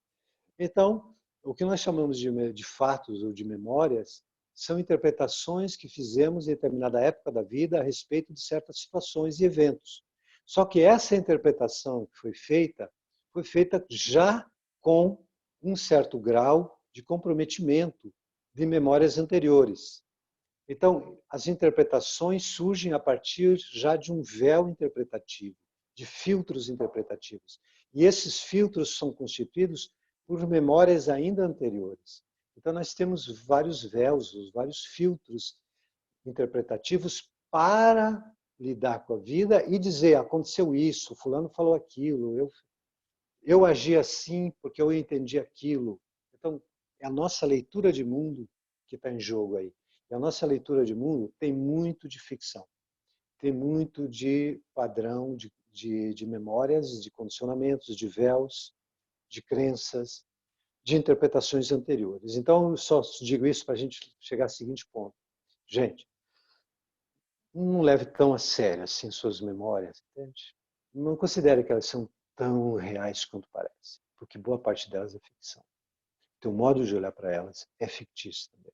A: Então, o que nós chamamos de fatos ou de memórias são interpretações que fizemos em determinada época da vida a respeito de certas situações e eventos. Só que essa interpretação que foi feita já com um certo grau de comprometimento de memórias anteriores. Então, as interpretações surgem a partir já de um véu interpretativo, de filtros interpretativos. E esses filtros são constituídos por memórias ainda anteriores. Então, nós temos vários véus, vários filtros interpretativos para lidar com a vida e dizer, aconteceu isso, fulano falou aquilo, eu agi assim porque eu entendi aquilo. Então, é a nossa leitura de mundo que está em jogo aí. E a nossa leitura de mundo tem muito de ficção, tem muito de padrão, de memórias, de condicionamentos, de véus, de crenças, de interpretações anteriores. Então, eu só digo isso para a gente chegar ao seguinte ponto. Gente, não leve tão a sério assim suas memórias, entende? Não considere que elas são tão reais quanto parecem, porque boa parte delas é ficção. O teu modo de olhar para elas é fictício também.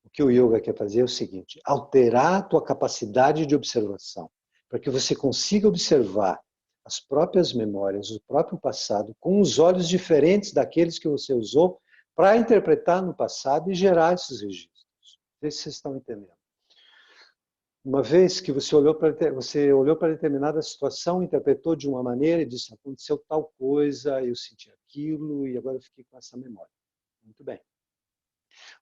A: O que o yoga quer fazer é o seguinte, alterar a tua capacidade de observação, para que você consiga observar as próprias memórias, o próprio passado, com os olhos diferentes daqueles que você usou para interpretar no passado e gerar esses registros. Não sei se vocês estão entendendo. Uma vez que você olhou para determinada situação, interpretou de uma maneira e disse, aconteceu tal coisa, eu senti aquilo e agora eu fiquei com essa memória. Muito bem.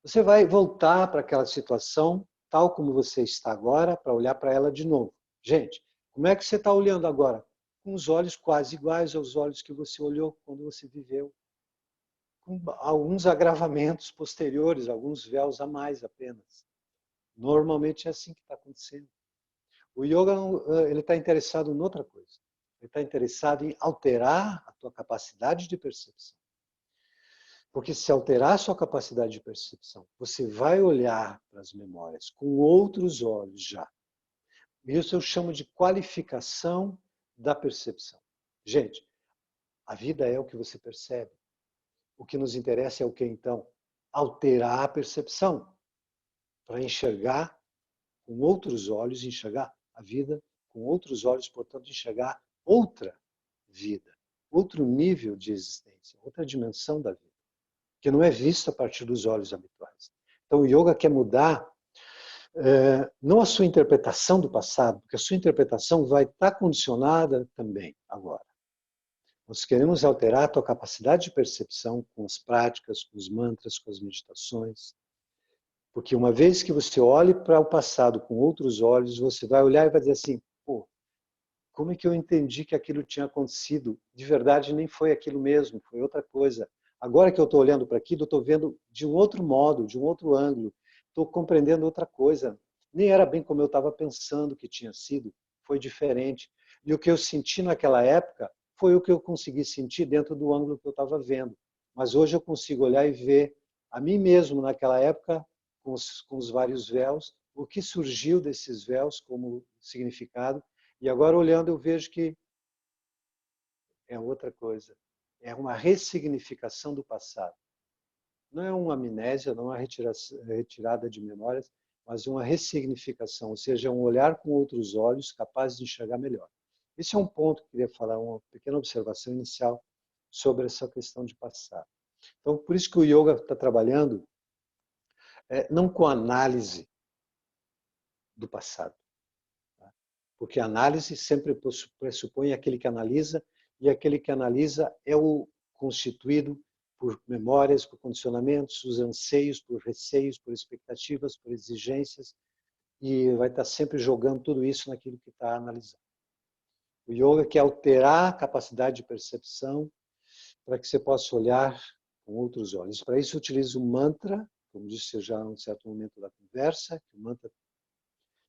A: Você vai voltar para aquela situação, tal como você está agora, para olhar para ela de novo. Gente, como é que você está olhando agora? Com os olhos quase iguais aos olhos que você olhou quando você viveu. Com alguns agravamentos posteriores, alguns véus a mais apenas. Normalmente é assim que está acontecendo. O yoga ele está interessado em outra coisa. Ele está interessado em alterar a tua capacidade de percepção. Porque se alterar a sua capacidade de percepção, você vai olhar para as memórias com outros olhos já. Isso eu chamo de qualificação da percepção. Gente, a vida é o que você percebe. O que nos interessa é o que então? Alterar a percepção para enxergar com outros olhos, enxergar a vida com outros olhos, portanto, enxergar outra vida, outro nível de existência, outra dimensão da vida, que não é vista a partir dos olhos habituais. Então, o yoga quer mudar não a sua interpretação do passado, porque a sua interpretação vai estar condicionada também agora. Nós queremos alterar a tua capacidade de percepção com as práticas, com os mantras, com as meditações. Porque uma vez que você olhe para o passado com outros olhos, você vai olhar e vai dizer assim, pô, como é que eu entendi que aquilo tinha acontecido? De verdade, nem foi aquilo mesmo, foi outra coisa. Agora que eu estou olhando para aquilo, eu estou vendo de um outro modo, de um outro ângulo. Estou compreendendo outra coisa. Nem era bem como eu estava pensando que tinha sido, foi diferente. E o que eu senti naquela época foi o que eu consegui sentir dentro do ângulo que eu estava vendo. Mas hoje eu consigo olhar e ver a mim mesmo naquela época, com os vários véus, o que surgiu desses véus como significado. E agora, olhando, eu vejo que é outra coisa. É uma ressignificação do passado. Não é uma amnésia, não é uma retirada de memórias, mas uma ressignificação, ou seja, um olhar com outros olhos capaz de enxergar melhor. Esse é um ponto que eu queria falar, uma pequena observação inicial sobre essa questão de passado. Então, por isso que o yoga está trabalhando não com análise do passado. Tá? Porque a análise sempre pressupõe aquele que analisa, e aquele que analisa é o constituído por memórias, por condicionamentos, os anseios, por receios, por expectativas, por exigências, e vai estar sempre jogando tudo isso naquilo que está analisando. O yoga quer alterar a capacidade de percepção para que você possa olhar com outros olhos. Para isso, utilizo o mantra, como disse já em um certo momento da conversa, que o mantra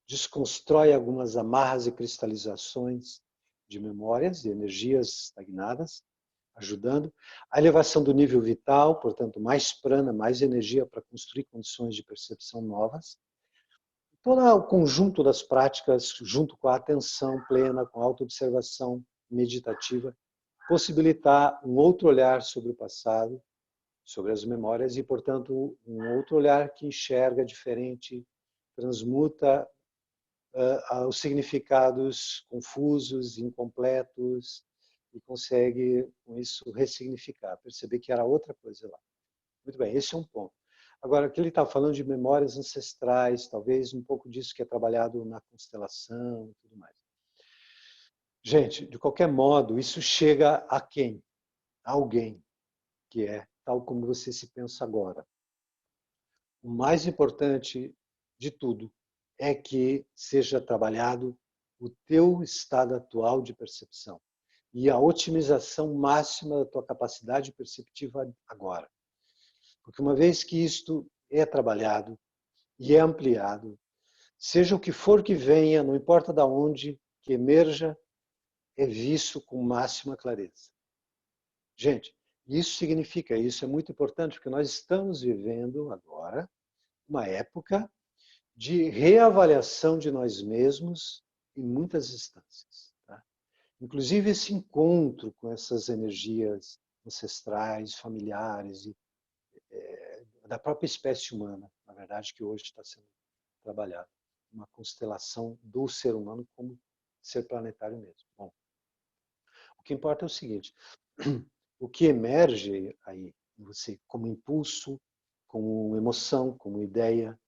A: desconstrói algumas amarras e cristalizações de memórias, de energias estagnadas, ajudando a elevação do nível vital, portanto, mais prana, mais energia para construir condições de percepção novas. Todo o conjunto das práticas, junto com a atenção plena, com a autoobservação meditativa, possibilitar um outro olhar sobre o passado, sobre as memórias e, portanto, um outro olhar que enxerga diferente, transmuta os significados confusos, incompletos, e consegue, com isso, ressignificar, perceber que era outra coisa lá. Muito bem, esse é um ponto. Agora, aqui ele está falando de memórias ancestrais, talvez um pouco disso que é trabalhado na constelação e tudo mais. Gente, de qualquer modo, isso chega a quem? A alguém, que é tal como você se pensa agora. O mais importante de tudo é que seja trabalhado o teu estado atual de percepção e a otimização máxima da tua capacidade perceptiva agora. Porque uma vez que isto é trabalhado e é ampliado, seja o que for que venha, não importa de onde, que emerja, é visto com máxima clareza. Gente, isso significa, isso é muito importante, porque nós estamos vivendo agora uma época de reavaliação de nós mesmos em muitas instâncias. Tá? Inclusive esse encontro com essas energias ancestrais, familiares, e, da própria espécie humana, na verdade, que hoje está sendo trabalhado. Uma constelação do ser humano como ser planetário mesmo. Bom, o que importa é o seguinte, o que emerge aí em você como impulso, como emoção, como ideia,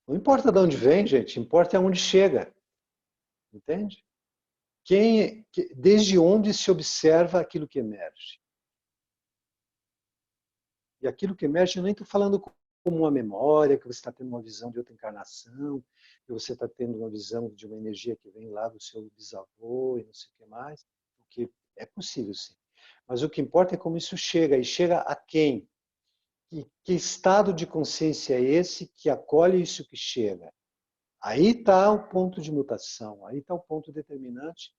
A: Não importa de onde vem, gente, importa é onde chega. Entende? Desde onde se observa aquilo que emerge. E aquilo que emerge, eu nem estou falando como uma memória, que você está tendo uma visão de outra encarnação, que você está tendo uma visão de uma energia que vem lá do seu bisavô e não sei o que mais, o que é possível sim. Mas o que importa é como isso chega, e chega a quem? Que estado de consciência é esse que acolhe isso que chega? Aí está o ponto de mutação, aí está o ponto determinante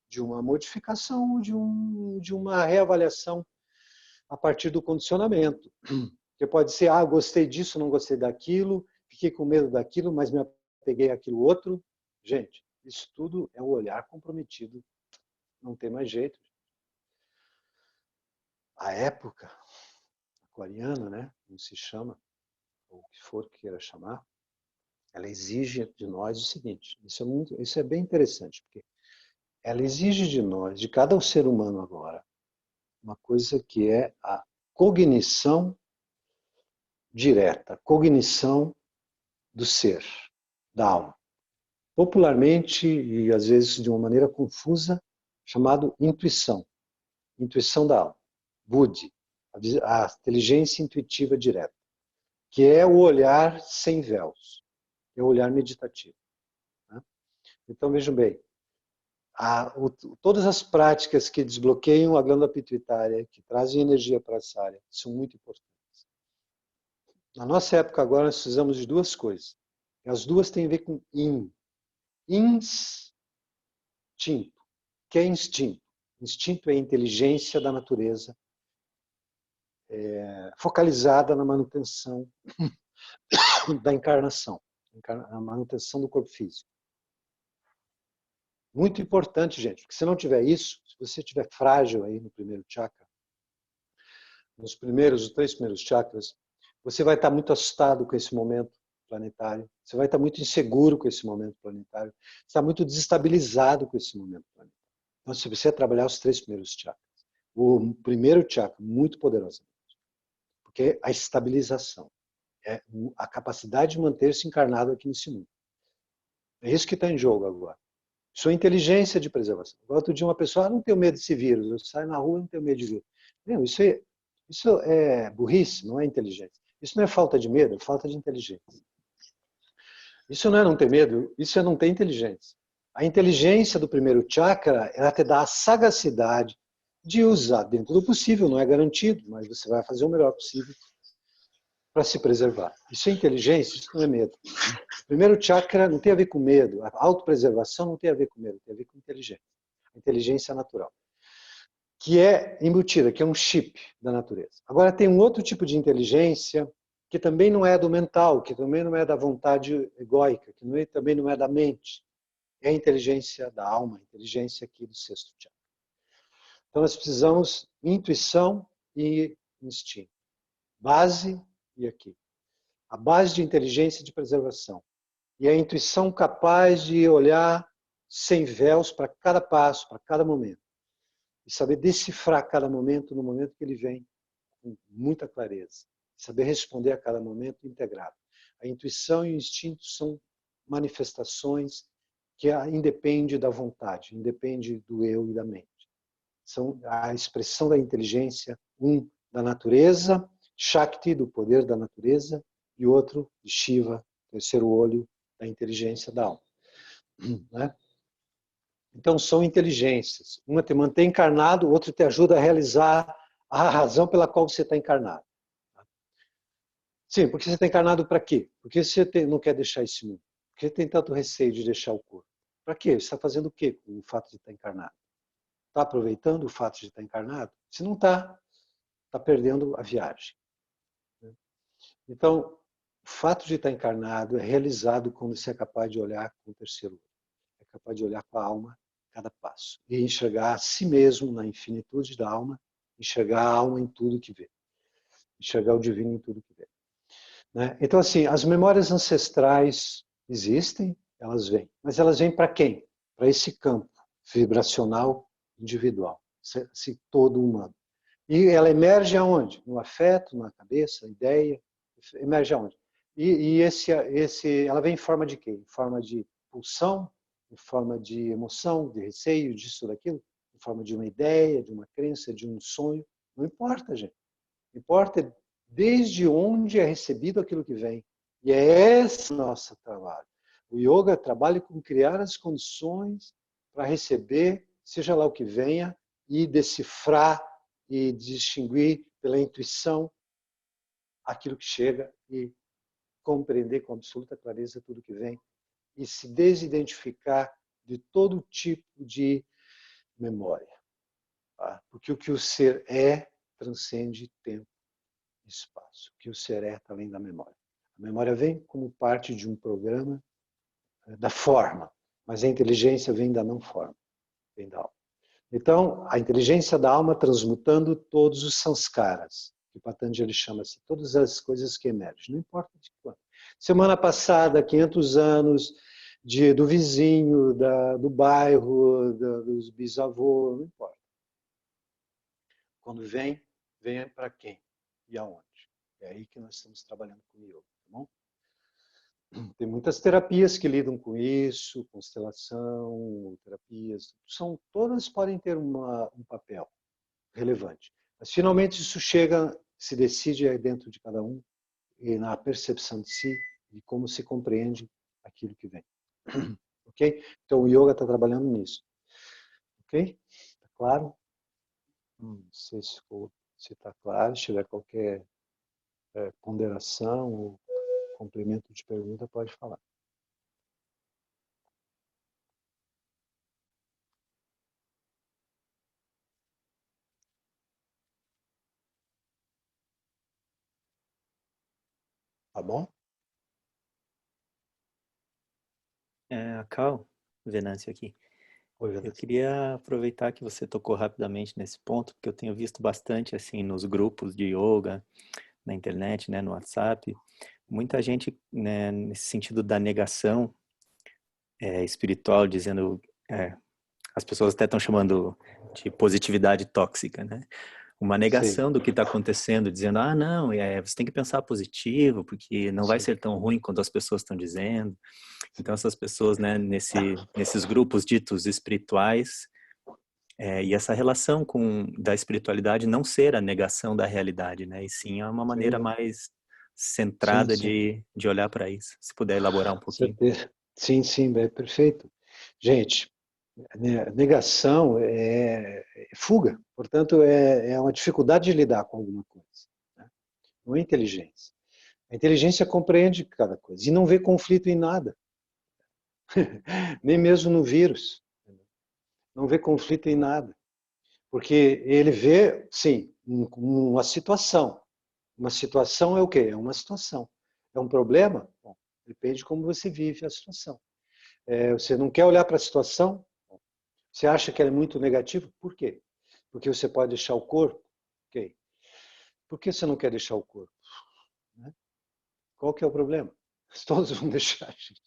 A: de uma modificação, de uma reavaliação a partir do condicionamento. Que pode ser, gostei disso, não gostei daquilo, fiquei com medo daquilo, mas me apeguei àquilo outro. Gente, isso tudo é o olhar comprometido. Não tem mais jeito. A época aquariana, né, como se chama, ou o que for que queira chamar, ela exige de nós o seguinte, isso é bem interessante, porque ela exige de nós, de cada ser humano agora, uma coisa que é a cognição direta, cognição do ser, da alma. Popularmente, e às vezes de uma maneira confusa, chamado intuição. Intuição da alma. Buddhi, a inteligência intuitiva direta. Que é o olhar sem véus. É o olhar meditativo. Então, vejam bem. Todas as práticas que desbloqueiam a glândula pituitária, que trazem energia para essa área, são muito importantes. Na nossa época agora nós precisamos de duas coisas. E as duas têm a ver com instinto. O que é instinto? Instinto é a inteligência da natureza, focalizada na manutenção da encarnação, a manutenção do corpo físico. Muito importante, gente, porque se não tiver isso, se você estiver frágil aí no primeiro chakra, os 3 primeiros chakras, você vai estar muito assustado com esse momento planetário, você vai estar muito inseguro com esse momento planetário, você está muito desestabilizado com esse momento planetário. Então, se você trabalhar os 3 primeiros chakras, o primeiro chakra, muito poderosamente, porque é a estabilização, é a capacidade de manter-se encarnado aqui nesse mundo. É isso que está em jogo agora. Sua inteligência de preservação. Outro dia uma pessoa, não tenho medo desse vírus, eu saio na rua e não tenho medo de vírus. Não, isso é burrice, não é inteligência. Isso não é falta de medo, é falta de inteligência. Isso não é não ter medo, isso é não ter inteligência. A inteligência do primeiro chakra, ela te dá a sagacidade de usar dentro do possível, não é garantido, mas você vai fazer o melhor possível para se preservar. Isso é inteligência, isso não é medo. O primeiro chakra não tem a ver com medo, a autopreservação não tem a ver com medo, tem a ver com inteligência. A inteligência natural. Que é embutida, que é um chip da natureza. Agora tem um outro tipo de inteligência que também não é do mental, que também não é da vontade egóica, que também não é da mente. É a inteligência da alma, a inteligência aqui do 6º chakra. Então nós precisamos intuição e instinto. Base e aqui. A base de inteligência e de preservação. E a intuição capaz de olhar sem véus para cada passo, para cada momento. E saber decifrar cada momento no momento que ele vem com muita clareza. Saber responder a cada momento integrado. A intuição e o instinto são manifestações que independem da vontade, independem do eu e da mente. São a expressão da inteligência, um da natureza, Shakti, do poder da natureza, e outro de Shiva, terceiro olho da inteligência da alma. Né? Então são inteligências. Uma te mantém encarnado, o outro te ajuda a realizar a razão pela qual você está encarnado. Sim, porque você está encarnado para quê? Porque você não quer deixar esse mundo. Por que tem tanto receio de deixar o corpo? Para quê? Você está fazendo o quê com o fato de estar encarnado? Está aproveitando o fato de estar encarnado? Se não está, está perdendo a viagem. Então, o fato de estar encarnado é realizado quando você é capaz de olhar com o terceiro olho. É capaz de olhar com a alma cada passo. E enxergar a si mesmo na infinitude da alma, enxergar a alma em tudo que vê. Enxergar o divino em tudo que vê. Né? Então, assim, as memórias ancestrais existem, elas vêm. Mas elas vêm para quem? Para esse campo vibracional individual. Esse todo humano. E ela emerge aonde? No afeto, na cabeça, na ideia. Emerge aonde? ela vem em forma de quê? Em forma de pulsão, em forma de emoção, de receio, disso, daquilo, em forma de uma ideia, de uma crença, de um sonho. Não importa, gente. Importa desde onde é recebido aquilo que vem. E é esse o nosso trabalho. O yoga trabalha com criar as condições para receber, seja lá o que venha, e decifrar e distinguir pela intuição aquilo que chega e compreender com absoluta clareza tudo que vem e se desidentificar de todo tipo de memória. Tá? Porque o que o ser é transcende tempo e espaço. O que o ser é está além da memória. A memória vem como parte de um programa da forma, mas a inteligência vem da não forma, vem da alma. Então, a inteligência da alma transmutando todos os sanskaras, que Patanjali chama-se, todas as coisas que emergem, não importa de quanto. Semana passada, 500 anos do vizinho, do bairro, dos bisavôs, não importa. Quando vem para quem e aonde. É aí que nós estamos trabalhando com o yoga, tá bom? Tem muitas terapias que lidam com isso, constelação, terapias, todas podem ter um papel relevante. Mas finalmente isso chega, se decide aí dentro de cada um e na percepção de si e como se compreende aquilo que vem. Ok? Então o yoga está trabalhando nisso. Ok? Está claro? Não sei se está claro, se tiver qualquer ponderação ou complemento de pergunta, pode falar. Tá bom?
G: A Cal, Venâncio aqui.
A: Oi,
G: Eu
A: Vanessa.
G: queria aproveitar que você tocou rapidamente nesse ponto, porque eu tenho visto bastante assim nos grupos de yoga, na internet, né, no WhatsApp, muita gente, né, nesse sentido da negação espiritual, dizendo, as pessoas até estão chamando de positividade tóxica, né? Uma
A: Sim,
G: negação do que está acontecendo, dizendo, não, você tem que pensar positivo, porque não vai
A: sim.
G: ser tão ruim quanto as pessoas estão dizendo. Então essas pessoas, né, nesses grupos ditos espirituais, e essa relação da espiritualidade não ser a negação da realidade, né, e sim é uma maneira
A: Sim,
G: mais
A: sim,
G: centrada
A: sim.
G: de olhar para isso. Se puder elaborar um pouquinho.
A: Certeza. Sim, sim, é perfeito. Gente, negação é fuga, portanto, é uma dificuldade de lidar com alguma coisa. Né? Não é inteligência. A inteligência compreende cada coisa e não vê conflito em nada, nem mesmo no vírus. Não vê conflito em nada, porque ele vê, sim, uma situação. Uma situação é o quê? É uma situação. É um problema? Bom, depende de como você vive a situação. Você não quer olhar para a situação? Você acha que ela é muito negativa? Por quê? Porque você pode deixar o corpo? Ok. Por que você não quer deixar o corpo? Né? Qual que é o problema? Todos vão deixar, gente.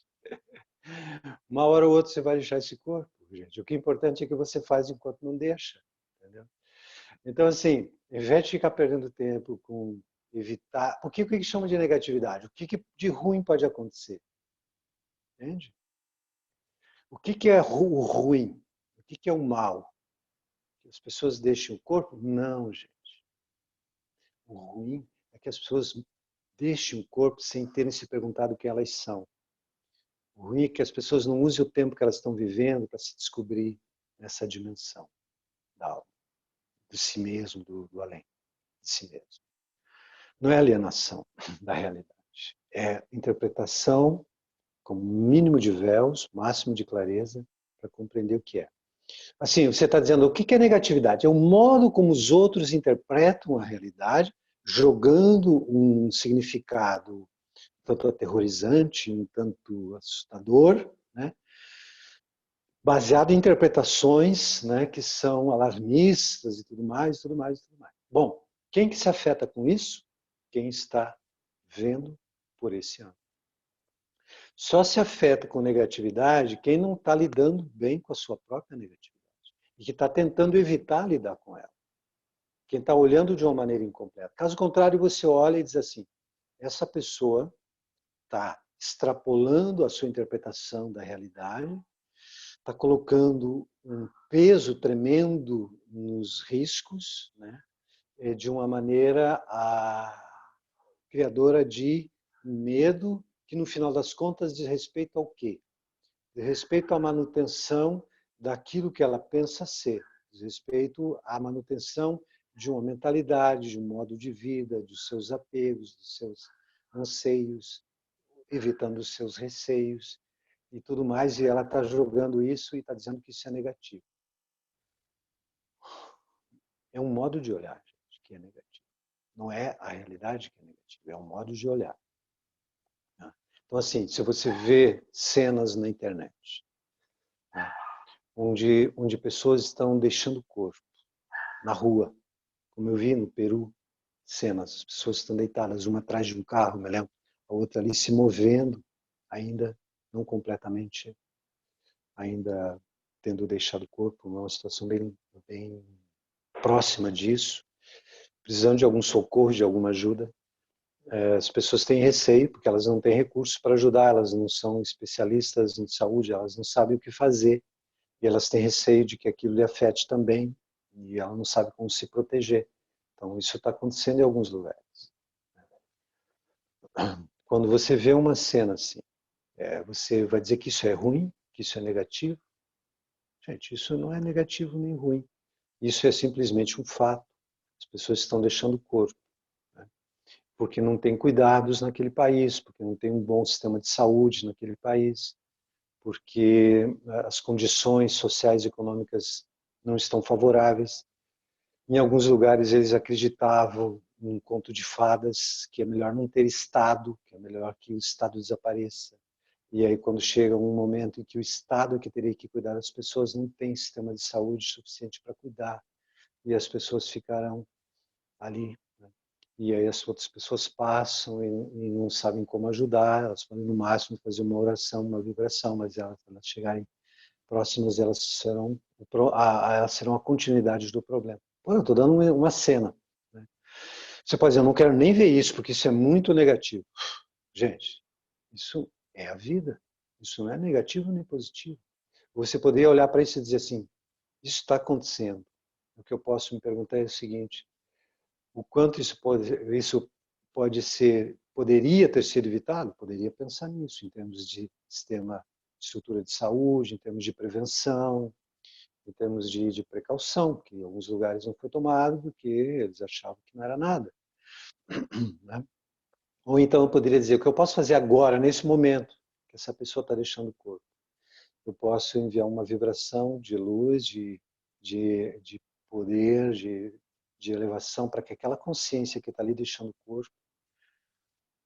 A: Uma hora ou outra você vai deixar esse corpo, gente. O que é importante é que você faz enquanto não deixa. Entendeu? Então, assim, ao invés de ficar perdendo tempo com evitar... O que chama de negatividade? O que de ruim pode acontecer? Entende? O que é o ruim? O que é o mal? Que as pessoas deixem o corpo? Não, gente. O ruim é que as pessoas deixem o corpo sem terem se perguntado o que elas são. O ruim é que as pessoas não usem o tempo que elas estão vivendo para se descobrir nessa dimensão da alma, de si mesmo, do além de si mesmo. Não é alienação da realidade. É interpretação com mínimo de véus, máximo de clareza, para compreender o que é. Assim, você está dizendo, o que é negatividade? É o modo como os outros interpretam a realidade, jogando um significado tanto aterrorizante, um tanto assustador, né? Baseado em interpretações, né, que são alarmistas e tudo mais, tudo mais, tudo mais. Bom, quem que se afeta com isso? Quem está vendo por esse ângulo. Só se afeta com negatividade quem não está lidando bem com a sua própria negatividade e que está tentando evitar lidar com ela. Quem está olhando de uma maneira incompleta. Caso contrário, você olha e diz assim, essa pessoa está extrapolando a sua interpretação da realidade, está colocando um peso tremendo nos riscos, né? De uma maneira criadora de medo, que no final das contas diz respeito ao quê? Diz respeito à manutenção daquilo que ela pensa ser, diz respeito à manutenção de uma mentalidade, de um modo de vida, dos seus apegos, dos seus anseios, evitando os seus receios e tudo mais, e ela está jogando isso e está dizendo que isso é negativo. É um modo de olhar, gente, que é negativo. Não é a realidade que é negativa, é um modo de olhar. Então, assim, se você vê cenas na internet, onde pessoas estão deixando o corpo na rua, como eu vi no Peru, cenas, as pessoas estão deitadas uma atrás de um carro, me lembro, a outra ali se movendo, ainda não completamente, ainda tendo deixado o corpo, uma situação bem próxima disso, precisando de algum socorro, de alguma ajuda. As pessoas têm receio, porque elas não têm recursos para ajudar, elas não são especialistas em saúde, elas não sabem o que fazer, e elas têm receio de que aquilo lhe afete também, e ela não sabe como se proteger. Então, isso está acontecendo em alguns lugares. Quando você vê uma cena assim, você vai dizer que isso é ruim, que isso é negativo? Gente, isso não é negativo nem ruim. Isso é simplesmente um fato. As pessoas estão deixando o corpo, né? Porque não tem cuidados naquele país, porque não tem um bom sistema de saúde naquele país, porque as condições sociais e econômicas não estão favoráveis. Em alguns lugares eles acreditavam num conto de fadas, que é melhor não ter Estado, que é melhor que o Estado desapareça. E aí quando chega um momento em que o Estado que teria que cuidar das pessoas não tem sistema de saúde suficiente para cuidar, e as pessoas ficarão ali, né? E aí as outras pessoas passam e não sabem como ajudar, elas podem no máximo fazer uma oração, uma vibração, mas elas chegarem próximas, elas serão a continuidade do problema. Pô, eu estou dando uma cena, né? Você pode dizer, eu não quero nem ver isso, porque isso é muito negativo. Gente, isso é a vida. Isso não é negativo nem positivo. Você poderia olhar para isso e dizer assim, isso está acontecendo. O que eu posso me perguntar é o seguinte, o quanto isso poderia ter sido evitado? Poderia pensar nisso, em termos de sistema, de estrutura de saúde, em termos de prevenção, em termos de precaução, que em alguns lugares não foi tomado porque eles achavam que não era nada, né? Ou então eu poderia dizer, o que eu posso fazer agora, nesse momento, que essa pessoa está deixando o corpo? Eu posso enviar uma vibração de luz, de poder, de elevação, para que aquela consciência que está ali deixando o corpo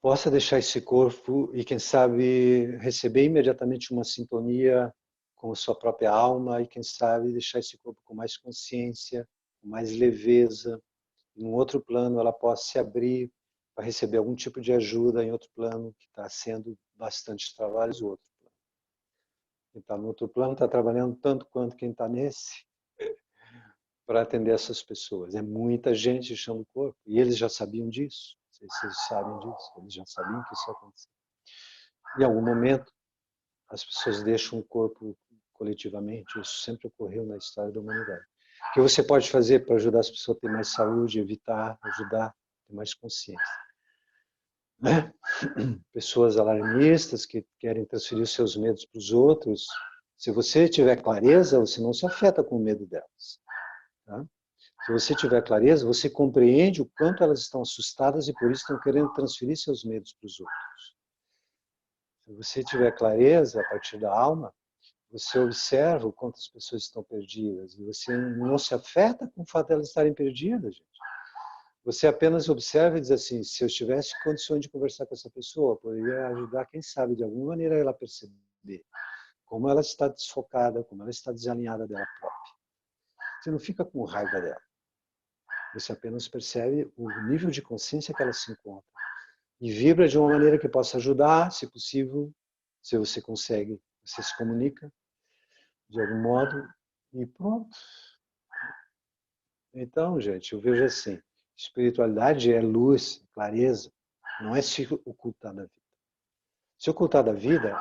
A: possa deixar esse corpo e, quem sabe, receber imediatamente uma sintonia com a sua própria alma e, quem sabe, deixar esse corpo com mais consciência, com mais leveza. Em um outro plano, ela possa se abrir para receber algum tipo de ajuda em outro plano que está sendo bastante trabalho no outro plano. Quem está no outro plano está trabalhando tanto quanto quem está nesse para atender essas pessoas. É muita gente deixando o corpo e eles já sabiam disso. Não sei se eles sabem disso, eles já sabiam que isso ia acontecer. Em algum momento, as pessoas deixam o corpo coletivamente. Isso sempre ocorreu na história da humanidade. O que você pode fazer para ajudar as pessoas a ter mais saúde, evitar, ajudar, ter mais consciência? Né? Pessoas alarmistas que querem transferir os seus medos para os outros. Se você tiver clareza, você não se afeta com o medo delas. Tá? Se você tiver clareza, você compreende o quanto elas estão assustadas e por isso estão querendo transferir seus medos para os outros. Se você tiver clareza a partir da alma, você observa o quanto as pessoas estão perdidas e você não se afeta com o fato de elas estarem perdidas, gente. Você apenas observa e diz assim, se eu tivesse condições de conversar com essa pessoa, eu poderia ajudar, quem sabe, de alguma maneira ela perceber como ela está desfocada, como ela está desalinhada dela própria. Você não fica com raiva dela. Você apenas percebe o nível de consciência que ela se encontra. E vibra de uma maneira que possa ajudar, se possível, se você consegue, você se comunica de algum modo e pronto. Então, gente, eu vejo assim, espiritualidade é luz, clareza, não é se ocultar da vida. Se ocultar da vida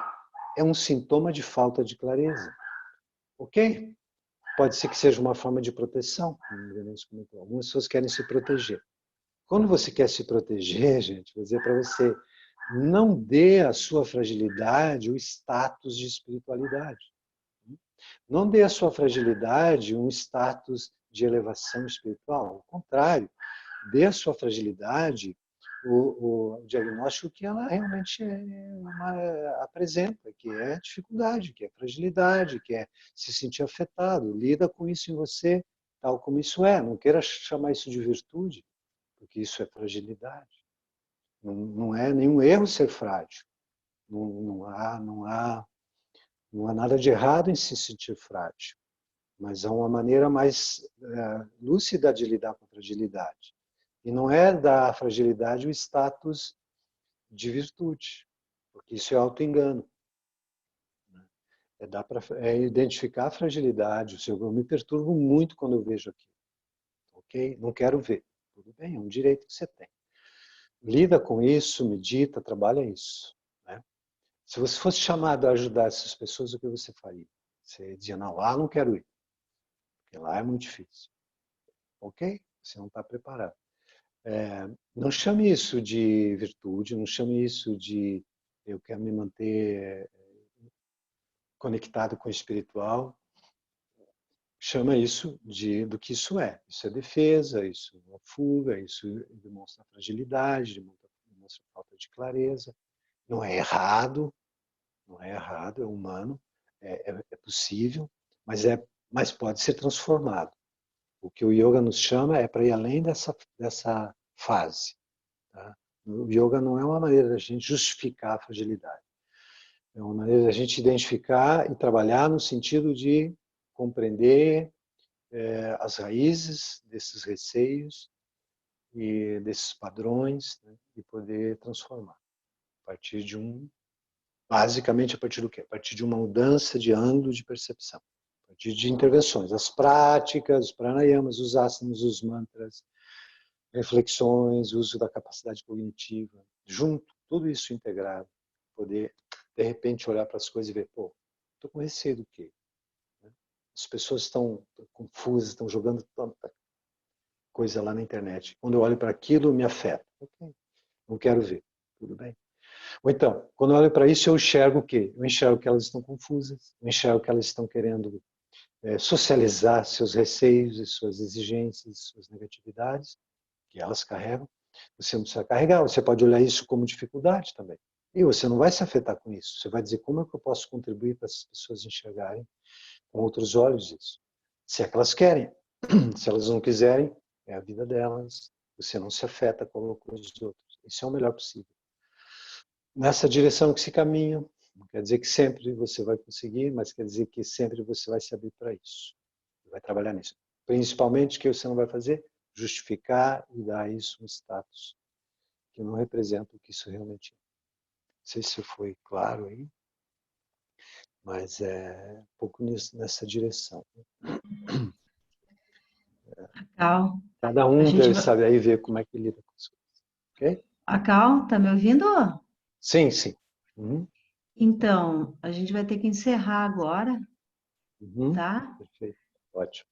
A: é um sintoma de falta de clareza. Ok? Pode ser que seja uma forma de proteção. Algumas pessoas querem se proteger. Quando você quer se proteger, gente, vou dizer para você, não dê à sua fragilidade o status de espiritualidade. Não dê à sua fragilidade um status de elevação espiritual. Ao contrário, dê à sua fragilidade o diagnóstico que ela realmente apresenta, que é dificuldade, que é fragilidade, que é se sentir afetado. Lida com isso em você, tal como isso é. Não queira chamar isso de virtude, porque isso é fragilidade. Não é nenhum erro ser frágil. Não há nada de errado em se sentir frágil, mas há uma maneira mais lúcida de lidar com a fragilidade. E não é da fragilidade o status de virtude, porque isso é auto-engano. É identificar a fragilidade. Eu me perturbo muito quando eu vejo aquilo. Ok? Não quero ver. Tudo bem, é um direito que você tem. Lida com isso, medita, trabalha isso. Né? Se você fosse chamado a ajudar essas pessoas, o que você faria? Você dizia, não, lá não quero ir. Porque lá é muito difícil. Ok? Você não está preparado. Não chame isso de virtude, não chame isso de eu quero me manter conectado com o espiritual. Chama isso do que isso é. Isso é defesa, isso é uma fuga, isso demonstra fragilidade, demonstra falta de clareza. Não é errado, é humano, é possível, mas pode ser transformado. O que o yoga nos chama é para ir além dessa fase. Tá? O yoga não é uma maneira da gente justificar a fragilidade. É uma maneira da gente identificar e trabalhar no sentido de compreender as raízes desses receios e desses padrões, né? E poder transformar. A partir de basicamente a partir do quê? A partir de uma mudança de ângulo de percepção. A partir de intervenções, as práticas, os pranayamas, os asanas, os mantras, reflexões, uso da capacidade cognitiva, junto, tudo isso integrado, poder, de repente, olhar para as coisas e ver, pô, estou com receio do quê? As pessoas estão confusas, estão jogando tanta coisa lá na internet. Quando eu olho para aquilo, me afeta. Okay. Não quero ver, tudo bem? Ou então, quando eu olho para isso, eu enxergo o quê? Eu enxergo que elas estão confusas, eu enxergo que elas estão querendo socializar seus receios, suas exigências, suas negatividades, que elas carregam. Você não precisa carregar, você pode olhar isso como dificuldade também. E você não vai se afetar com isso. Você vai dizer, como é que eu posso contribuir para essas pessoas enxergarem com outros olhos isso? Se é que elas querem. Se elas não quiserem, é a vida delas. Você não se afeta com a coisa dos outros. Isso é o melhor possível. Nessa direção que se caminha, não quer dizer que sempre você vai conseguir, mas quer dizer que sempre você vai se abrir para isso. Vai trabalhar nisso. Principalmente o que você não vai fazer? Justificar e dar a isso um status que não representa o que isso realmente é. Não sei se foi claro aí, mas é um pouco nessa direção. Cada um deve saber aí ver como é que lida com as coisas. Ok?
C: A Cal, tá me ouvindo?
A: Sim, sim. Uhum.
C: Então, a gente vai ter que encerrar agora, tá?
A: Perfeito, ótimo.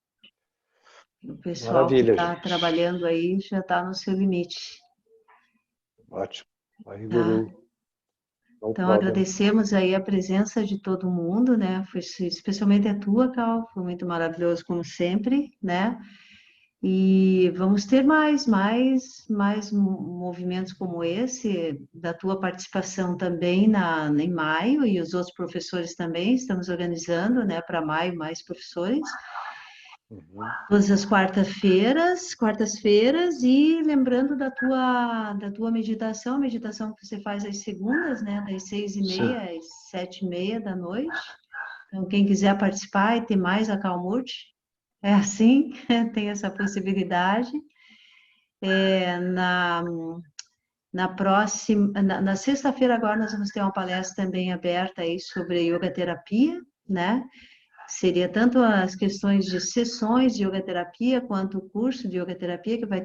C: O pessoal que está trabalhando aí já está no seu limite.
A: Ótimo. Vai, Guru.
C: Tá. Então, agradecemos aí a presença de todo mundo, né? Foi especialmente a tua, Cal, foi muito maravilhoso como sempre, né? E vamos ter mais movimentos como esse, da tua participação também em maio, e os outros professores também, estamos organizando, né, para maio, mais professores. Todas as quartas-feiras, e lembrando da tua meditação, a meditação que você faz às segundas, né, das 6h30 às 7h30 da noite. Então, quem quiser participar e ter mais a Calmurti, é assim, tem essa possibilidade. Na sexta-feira agora nós vamos ter uma palestra também aberta aí sobre yoga terapia, né? Seria tanto as questões de sessões de yoga terapia quanto o curso de yoga terapia, que vai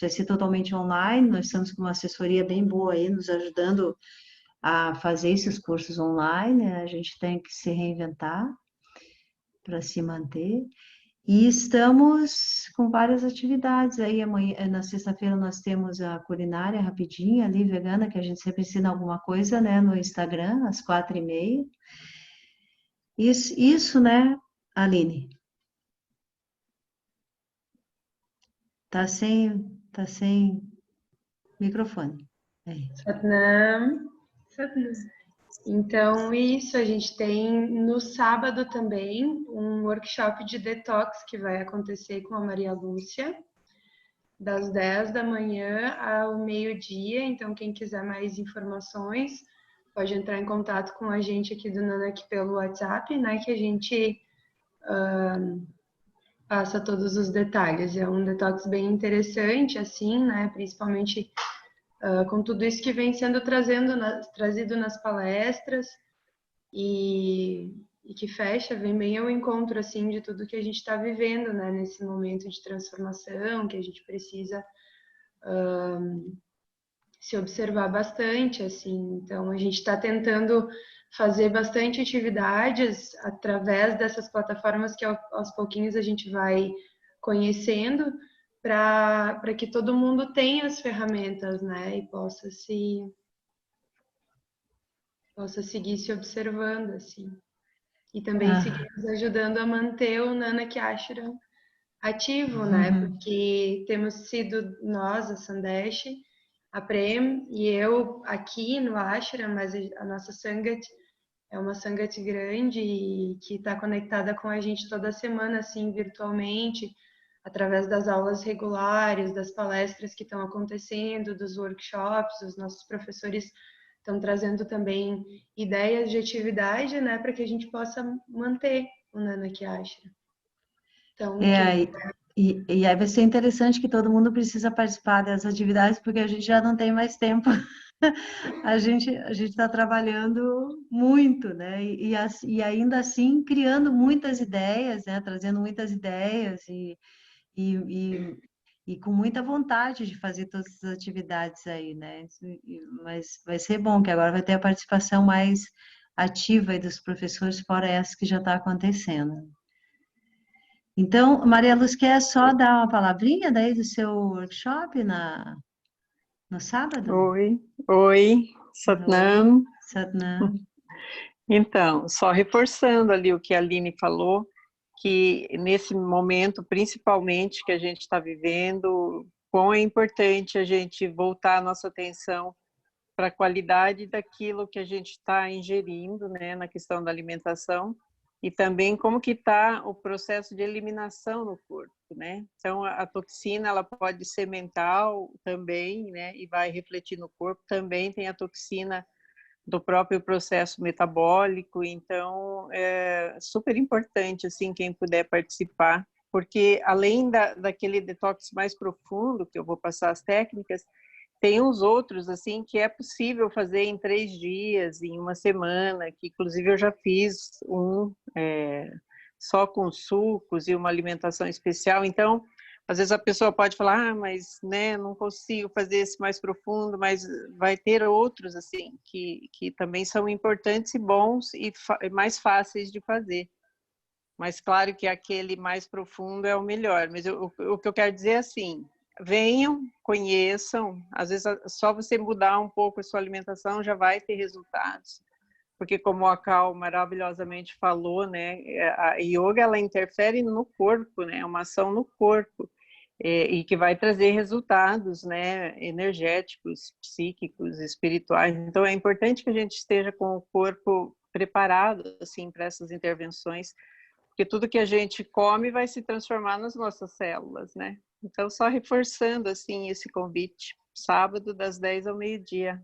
C: ser totalmente online. Nós estamos com uma assessoria bem boa aí, nos ajudando a fazer esses cursos online, né? A gente tem que se reinventar para se manter. E estamos com várias atividades aí. Amanhã, na sexta-feira, nós temos a culinária rapidinha ali, vegana, que a gente sempre ensina alguma coisa, né, no Instagram, às 4h30. Isso, né, Aline? Tá sem microfone.
F: Satnam. Então, isso, a gente tem no sábado também um workshop de detox que vai acontecer com a Maria Lúcia, das 10 da manhã ao meio-dia. Então, quem quiser mais informações, pode entrar em contato com a gente aqui do Nanak pelo WhatsApp, né, que a gente passa todos os detalhes. É um detox bem interessante, assim, né, principalmente com tudo isso que vem sendo trazido nas palestras e que vem bem ao encontro, assim, de tudo que a gente está vivendo, né, nesse momento de transformação, que a gente precisa se observar bastante, assim. Então, a gente está tentando fazer bastante atividades através dessas plataformas que aos pouquinhos a gente vai conhecendo, para que todo mundo tenha as ferramentas, né, e possa seguir se observando, assim. E também seguir nos ajudando a manter o Nanak Ashram ativo, né, porque temos sido nós, a Sandesh, a Prem e eu aqui no Ashram, mas a nossa Sangat é uma Sangat grande e que está conectada com a gente toda semana, assim, virtualmente, através das aulas regulares, das palestras que estão acontecendo, dos workshops. Os nossos professores estão trazendo também ideias de atividade, né, para que a gente possa manter o Nanak Ashram. Então,
C: e aí vai ser interessante que todo mundo precisa participar das atividades, porque a gente já não tem mais tempo. A gente está trabalhando muito, né? E ainda assim criando muitas ideias, né? Trazendo muitas ideias e com muita vontade de fazer todas as atividades aí, né? Mas vai ser bom que agora vai ter a participação mais ativa aí dos professores, fora essa que já está acontecendo. Então, Maria Luz, quer só dar uma palavrinha daí do seu workshop no sábado?
H: Oi, Satnam.
C: Oi, Satnam.
H: Então, só reforçando ali o que a Aline falou, que nesse momento, principalmente que a gente está vivendo, quão é importante a gente voltar a nossa atenção para a qualidade daquilo que a gente está ingerindo, né, na questão da alimentação, e também como que está o processo de eliminação no corpo, né? Então, a toxina, ela pode ser mental também, né, e vai refletir no corpo. Também tem a toxina do próprio processo metabólico. Então, é super importante, assim, quem puder participar, porque além daquele detox mais profundo, que eu vou passar as técnicas, tem uns outros, assim, que é possível fazer em 3 dias, em uma semana, que inclusive eu já fiz só com sucos e uma alimentação especial. Então, às vezes a pessoa pode falar, mas, né, não consigo fazer esse mais profundo, mas vai ter outros, assim, que também são importantes e bons e mais fáceis de fazer. Mas claro que aquele mais profundo é o melhor. Mas o que eu quero dizer é assim, venham, conheçam, às vezes só você mudar um pouco a sua alimentação já vai ter resultados, porque como a Cal maravilhosamente falou, né, a yoga ela interfere no corpo, né, é uma ação no corpo, e que vai trazer resultados, né, energéticos, psíquicos, espirituais. Então é importante que a gente esteja com o corpo preparado assim para essas intervenções, porque tudo que a gente come vai se transformar nas nossas células, né? Então, só reforçando, assim, esse convite, sábado, das 10 ao meio-dia.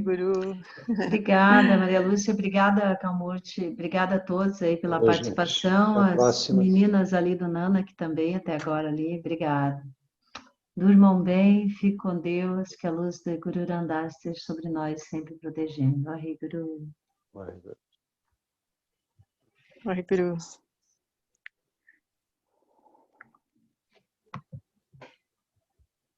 H: Guru.
C: Obrigada, Maria Lúcia, obrigada, Calmurti, obrigada a todos aí pela participação, as meninas ali do Nanak também, até agora ali, obrigada. Durmam bem, fiquem com Deus, que a luz do Guru Ramdas esteja sobre nós, sempre protegendo. Guru.
H: Guru.